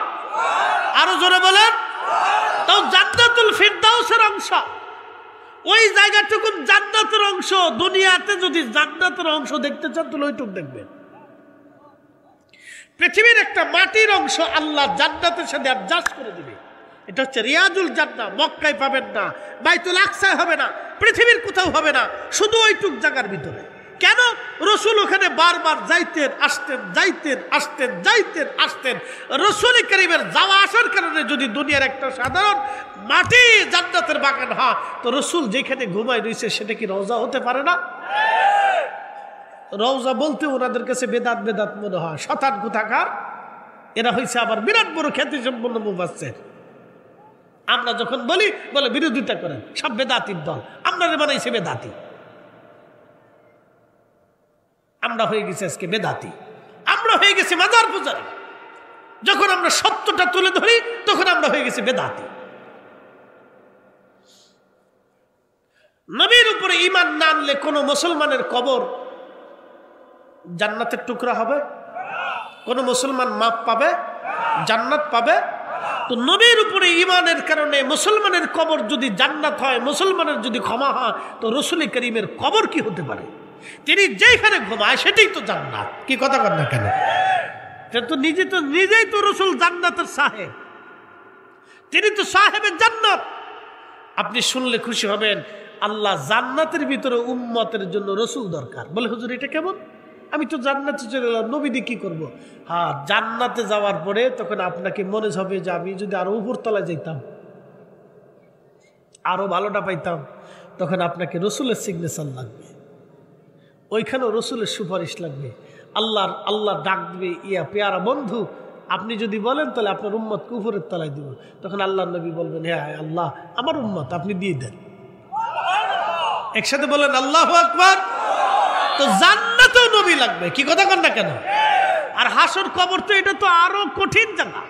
আরো জোরে বলেন। তাও জান্নাতুল ফিরদাউসের অংশ, ওই জায়গাটুকু জান্নাতের অংশ। দুনিয়াতে যদি জান্নাতের অংশ দেখতে চান তাহলে ওইটুকু দেখবেন। পৃথিবীর একটা মাটির অংশ আল্লাহ জান্নাতের সাথে অ্যাডজাস্ট করে দিবে। এটা হচ্ছে রিয়াজুল জান্নাহ। মক্কায় পাবেন না, বাইতুল আকসায় হবে না, পৃথিবীর কোথাও হবে না, শুধু ওইটুক জায়গার ভিতরে। কেন? রসুল ওখানে বারবার যাইতেন আসতেন, যাইতেন আসতেন, যাইতেন আসতেন। রসুল করিমের যাওয়া আসার কারণে যদি দুনিয়ার একটা সাধারণ মাটি জান্নাতের বাগান হয়, তো রসুল যেখানে ঘুমায় রয়েছে সেটা কি রওজা হতে পারে না? রওজা বলতে ওনাদের কাছে বেদাত বেদাত মনে হয়, শতান কোথাকার। এরা হয়েছে আবার বিরাট বড় খ্যাতি সম্পন্ন মুফাসসির। আমরা যখন বলি বলে বিরোধিতা করেন, সব বেদাতির দল, আমরা বানাইছে বেদাতি। আমরা হয়ে গেছি আজকে বেদাতি, আমরা হয়ে গেছি মাজার পূজারী। যখন আমরা সত্যটা তুলে ধরি তখন আমরা হয়ে গেছি বেদাতি। নবীর উপরে ঈমান না আনলে কোন মুসলমানের কবর জান্নাতের টুকরা হবে? কোন মুসলমান মাপ পাবে? জান্নাত পাবে? তো নবীর উপরে ঈমানের কারণে মুসলমানের কবর যদি জান্নাত হয়, মুসলমানের যদি ক্ষমা হয়, তো রসুল করিমের কবর কি হতে পারে? তিনি যেখানে ঘুমায় সেটাই তো জান্নাত। কি কথা কর না কেন? তো নিজেই তো রসুল জান্নাতের সাহেব, তিনি তো সাহেবের জান্নাত। আপনি শুনলে খুশি হবেন, আল্লাহ জান্নাতের ভিতরে উম্মতের জন্য রসুল দরকার। বলে হুজুর এটা কেমন? আমি তো জান্নাতে চলে গেলাম, নবী দিয়ে কি করবো? হ্যাঁ, জান্নাতে যাওয়ার পরে তখন আপনাকে মনে হবে যে আমি যদি আরো উপরতলায় যেতাম, আরো ভালোটা পাইতাম, তখন আপনাকে রসুলের সিগনেচার লাগবে, ওইখানেও রসুলের সুপারিশ লাগবে। আল্লাহ ডাক দিবে, ইয়া পেয়ারা বন্ধু আপনি যদি বলেন তাহলে আপনার উম্মতকে উপরের তলায় দিব। তখন আল্লাহ নবী বলবেন, হ্যাঁ আল্লাহ আমার উম্মত আপনি দিয়ে দেন। একসাথে বলেন আল্লাহু আকবার। তো জান্নাতেও নবী লাগবে। কি কথা কন না কেন? আর হাসর কবর তো এটা তো আরো কঠিন জায়গা,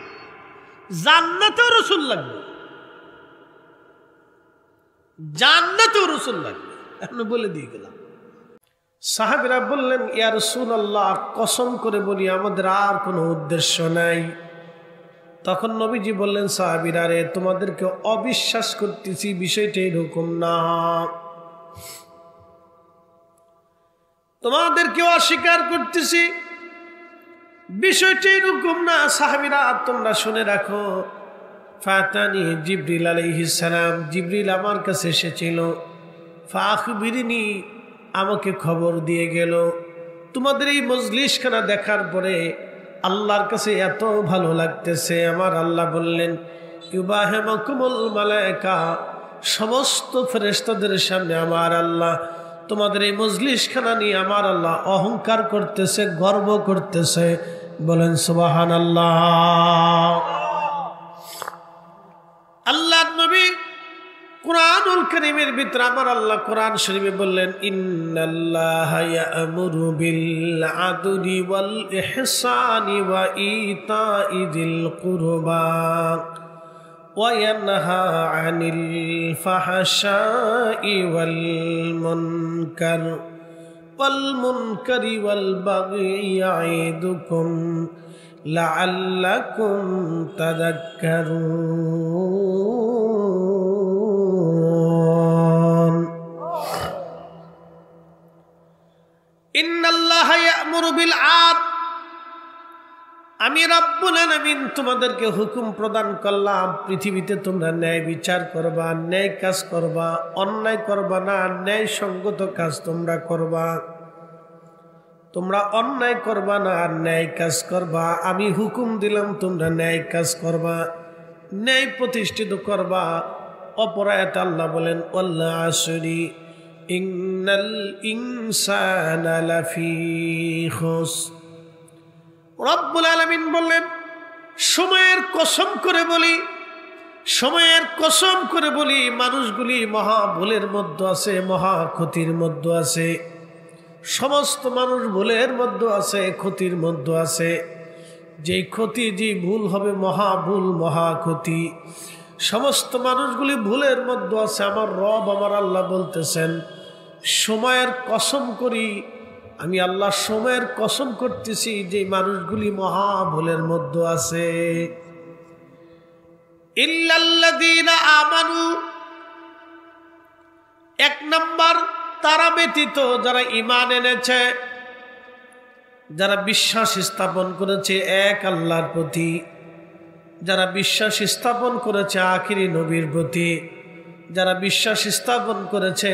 জান্নাতেও রসুল লাগবে, জান্নাতেও রসুল লাগবে। এখন বলে দিয়ে গেলাম। সাহাবীরা বললেন, ইয়া রাসূলুল্লাহ কসম করে বলি আমাদের আর কোনো উদ্দেশ্য নাই। তখন নবীজি বললেন, সাহাবীরা রে তোমাদেরকে অবিশ্বাস করতেছি, বিষয়টা এরকম না, তোমাদেরকে অস্বীকার করতেছি, বিষয়টা এরকম না। সাহাবীরা তোমরা শুনে রাখো, ফাতানি জিবরিল আলাইহিস সালাম, জিবরিল আমার কাছে এসেছিল, ফাখবিরনি আমাকে খবর দিয়ে গেল, তোমাদের এই মজলিসখানা দেখার পরে আল্লাহর কাছে এত ভালো লাগতেছে। আমার আল্লাহ বললেন, ইউবাহিমুকুমুল মালায়েকা, সমস্ত ফেরেশতাদের সামনে আমার আল্লাহ তোমাদের এই মজলিসখানা নিয়ে আমার আল্লাহ অহংকার করতেছে, গর্ব করতেছে। বলেন সুবহানাল্লাহ। আল্লাহর নবী কুরআনুল কারীমের ভিতরে আমার আল্লাহ কোরআন শরীফে বললেন, ইন্নাল্লাহা ইয়া'মুরু বিল আদলি ওয়াল ইহসানি ওয়া ইতা'i যিল কুরবা ওয়া ইয়ানহা আনিল ফাহশাই ওয়াল মুনকারি ওয়াল বাগই ইয়া'iদুকুম লাআল্লাকুম তাযাক্কারুন। ইন্নাল্লাহা ইয়া'মুরু বিল আদল, আমি রব্বুল আলামিন তোমাদেরকে হুকুম প্রদান করলাম পৃথিবীতে তোমরা ন্যায় বিচার করবা, ন্যায় কাজ করবা, অন্যায় করবা না, ন্যায় সঙ্গত কাজ তোমরা করবা। তোমরা অন্যায় করবা না, ন্যায় কাজ করবা। আমি হুকুম দিলাম তোমরা ন্যায় কাজ করবা, ন্যায় প্রতিষ্ঠিত করবা। অপর আয়াতে আল্লাহ বলেন ওয়াল আসরি ইন্নাল ইনসানা লাফি খুসর। রব্বুল আলামিন বললেন সময়ের কসম করে বলি, সময়ের কসম করে বলি, মানুষগুলি মহা ভুলের মধ্যে আছে, মহা ক্ষতির মধ্যে আছে। সমস্ত মানুষ ভুলের মধ্যে আছে, ক্ষতির মধ্যে আছে। যেই ক্ষতি, যে ভুল হবে মহা ভুল, মহা ক্ষতি। সমস্ত মানুষগুলি ভুলের মধ্যে আছে। আমার রব, আমার আল্লাহ বলতেছেন সময়ের কসম করি, আমি আল্লাহ সময়ের কসম করতেছি যে মানুষগুলি মহা ভুলের মধ্যে আছে। ইল্লাল্লাযীনা আমানু, এক নাম্বার তারা ব্যতীত যারা ঈমান এনেছে, যারা বিশ্বাস স্থাপন করেছে এক আল্লাহর প্রতি, যারা বিশ্বাস স্থাপন করেছে আখিরি নবীর প্রতি, যারা বিশ্বাস স্থাপন করেছে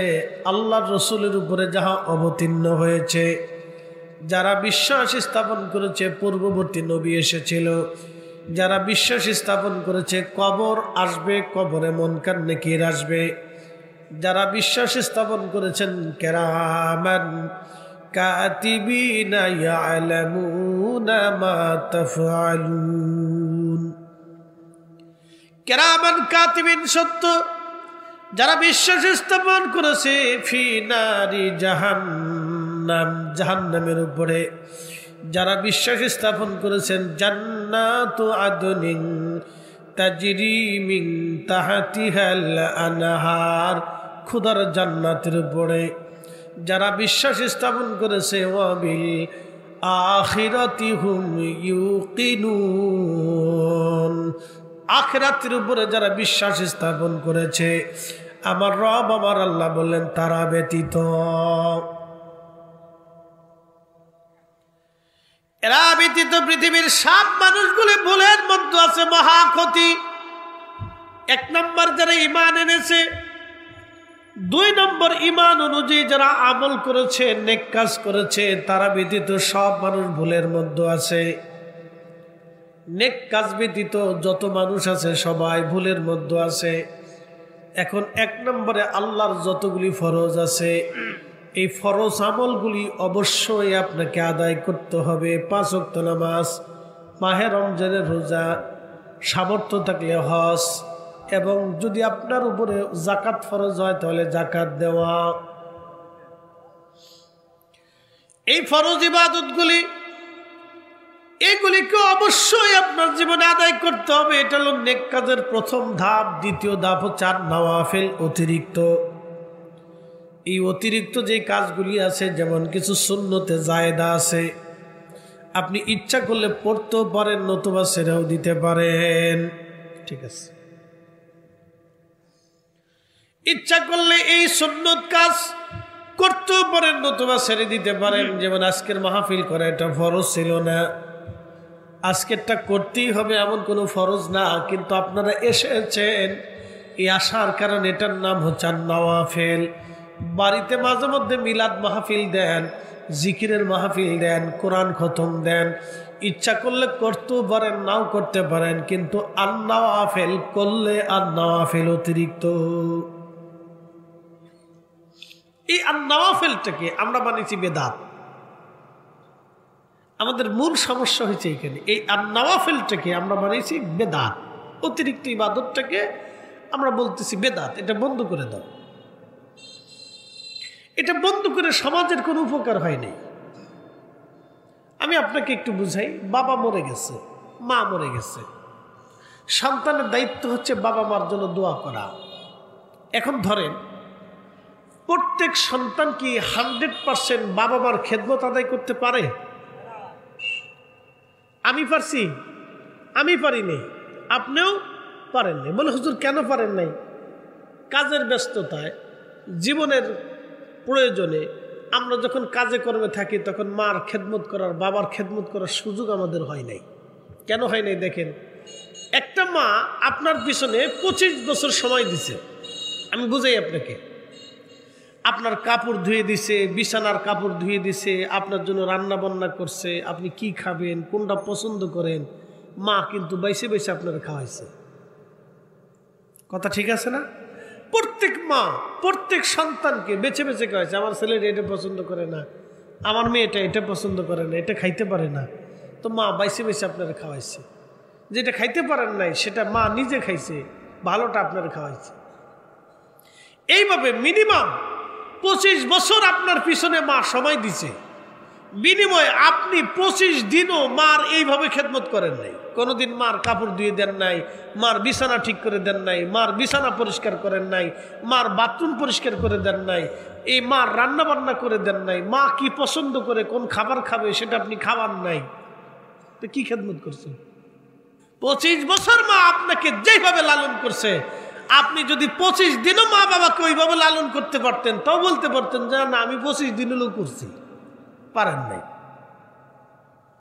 আল্লাহর রসুলের উপরে যাহা অবতীর্ণ হয়েছে, যারা বিশ্বাস স্থাপন করেছে পূর্ববর্তী নবী এসেছিল, যারা বিশ্বাস স্থাপন করেছে কবর আসবে, কবরে মুনকার নাকির আসবে, যারা বিশ্বাস স্থাপন করেছেন কিরামান কাতিবিনা ইয়ালামুনা মা তাফআলুন। কিরামান কাতিবিন সত্য, যারা বিশ্বাস স্থাপন করেছে ফি নারি জাহান্নাম, জাহান্নামের উপরে, যারা বিশ্বাস স্থাপন করেছেন জান্নাতু আদনিন তাজরি মিন তাহতিহাল আনহার, খুদার জান্নাতের উপরে, যারা বিশ্বাস স্থাপন করেছে ওয়া বিল আখিরাতি হুম ইউকিনুন, আখিরাতের উপরে যারা বিশ্বাস স্থাপন করেছে, আমার রব আমার আল্লাহ বললেন তারা ব্যতীত, এরা ব্যতীত পৃথিবীর সব মানুষগুলি ভুলের মধ্যে আছে, মহা ক্ষতি। এক নম্বর যারা ঈমান এনেছে, দুই নম্বর ঈমান অনুযায়ী যারা আমল করেছে, নেক কাজ করেছে, তারা ব্যতীত সব মানুষ ভুলের মধ্যে আছে। নেক কাজ ব্যতীত যত মানুষ আছে সবাই ভুলের মধ্যে আছে। এখন এক নম্বরে আল্লাহর যতগুলি ফরজ আছে, এই ফরজ আমলগুলি অবশ্যই আপনাকে আদায় করতে হবে। 5 ওয়াক্ত নামাজ, মাহে রমজানের রোজা, সামর্থ্য থাকলে হজ, এবং যদি আপনার উপরে যাকাত ফরজ হয় তাহলে যাকাত দেওয়া। এই ফরজ ইবাদতগুলি, এগুলিকে অবশ্যই আপনার জীবনে আদায় করতে হবে। এটা হলো নেক কাজের প্রথম ধাপ। দ্বিতীয় ধাপ হচ্ছে আর নওয়াফিল, অতিরিক্ত। এই অতিরিক্ত যে কাজগুলি আছে, যেমন কিছু সুন্নতে জায়েদা আছে, আপনি ইচ্ছা করলে পড়তেও পারেন, নতুবা ছেড়েও দিতে পারেন। ঠিক আছে, ইচ্ছা করলে এই সুন্নত কাজ করতেও পারেন, নতুবা ছেড়ে দিতে পারেন। যেমন আজকের মাহফিল করা এটা ফরজ ছিল না, আজকেরটা করতেই হবে এমন কোনো ফরজ না, কিন্তু আপনারা এসেছেন, এই আসার কারণ এটার নাম হচ্ছে নওয়াফিল। বাড়িতে মাঝে মধ্যে মিলাদ মাহফিল দেন, জিকিরের মাহফিল দেন, কোরআন খতম দেন, ইচ্ছা করলে করতেও পারেন, নাও করতে পারেন, কিন্তু আন-নওয়াফিল করলে আন-নওয়াফিল অতিরিক্ত। এই আন-নওয়াফিলটাকে আমরা বানিয়েছি বেদাত। আমাদের মূল সমস্যা হয়েছে এখানে, এই আন-নওয়াফিলটাকে আমরা বানিয়েছি বেদাত। অতিরিক্ত ইবাদতটাকে আমরা বলতেছি বেদাত। এটা বন্ধ করে দাও। এটা বন্ধ করে সমাজের কোনো উপকার হয়নি। আমি আপনাকে একটু বুঝাই। বাবা মরে গেছে, মা মরে গেছে, সন্তানের দায়িত্ব হচ্ছে বাবা মার জন্য দোয়া করা। এখন ধরেন প্রত্যেক সন্তান কি 100% বাবা মার খেদমত আদায় করতে পারে? আমি পারছি? আমি পারিনি, আপনিও পারেননি। বলে হুজুর কেন পারেন নাই? কাজের ব্যস্ততায়, জীবনের প্রয়োজনে আমরা যখন কাজে কর্মে থাকি তখন মার খেদমত করার, বাবার খেদমত করার সুযোগ আমাদের হয় নাই। কেন হয় নাই দেখেন, একটা মা আপনার পিছনে 25 বছর সময় দিছে। আমি বুঝাই আপনাকে, আপনার কাপড় ধুয়ে দিছে, বিছানার কাপড় ধুয়ে দিছে, আপনার জন্য রান্না বান্না করছে, আপনি কি খাবেন, কোনটা পছন্দ করেন, মা কিন্তু বাইসে বাইসে আপনার খাওয়াইছে। কথা ঠিক আছে না? প্রত্যেক মা প্রত্যেক সন্তানকে বেছে বেছে খাওয়াইছে। আমার ছেলেটা এটা পছন্দ করে না, আমার মেয়েটা এটা পছন্দ করে না, এটা খাইতে পারে না, তো মা বাইসে বাইসে আপনারা খাওয়াইছে। যেটা খাইতে পারেন নাই সেটা মা নিজে খাইছে, ভালোটা আপনারা খাওয়াইছে। এইভাবে মিনিমাম 25 বছর আপনার পিছনে মা সময় দিছে, বিনিময়ে আপনি 25 দিনও মার এইভাবে খেদমত করেন নাই। কোনোদিন মার কাপড় ধুয়ে দেন নাই, মার বিছানা ঠিক করে দেন নাই, মার বিছানা পরিষ্কার করেন নাই, মার বাথরুম পরিষ্কার করে দেন নাই, এই মার রান্না বান্না করে দেন নাই, মা কি পছন্দ করে, কোন খাবার খাবে সেটা আপনি খাওয়ান নাই, তো কি খেদমত করছেন? 25 বছর মা আপনাকে যেভাবে লালন করছে, আপনি যদি 25 দিনও মা বাবাকে ওইভাবে লালন করতে পারতেন, তাও বলতে পারতেন যে না আমি 25 দিন হলেও করছি। পারেন নাই।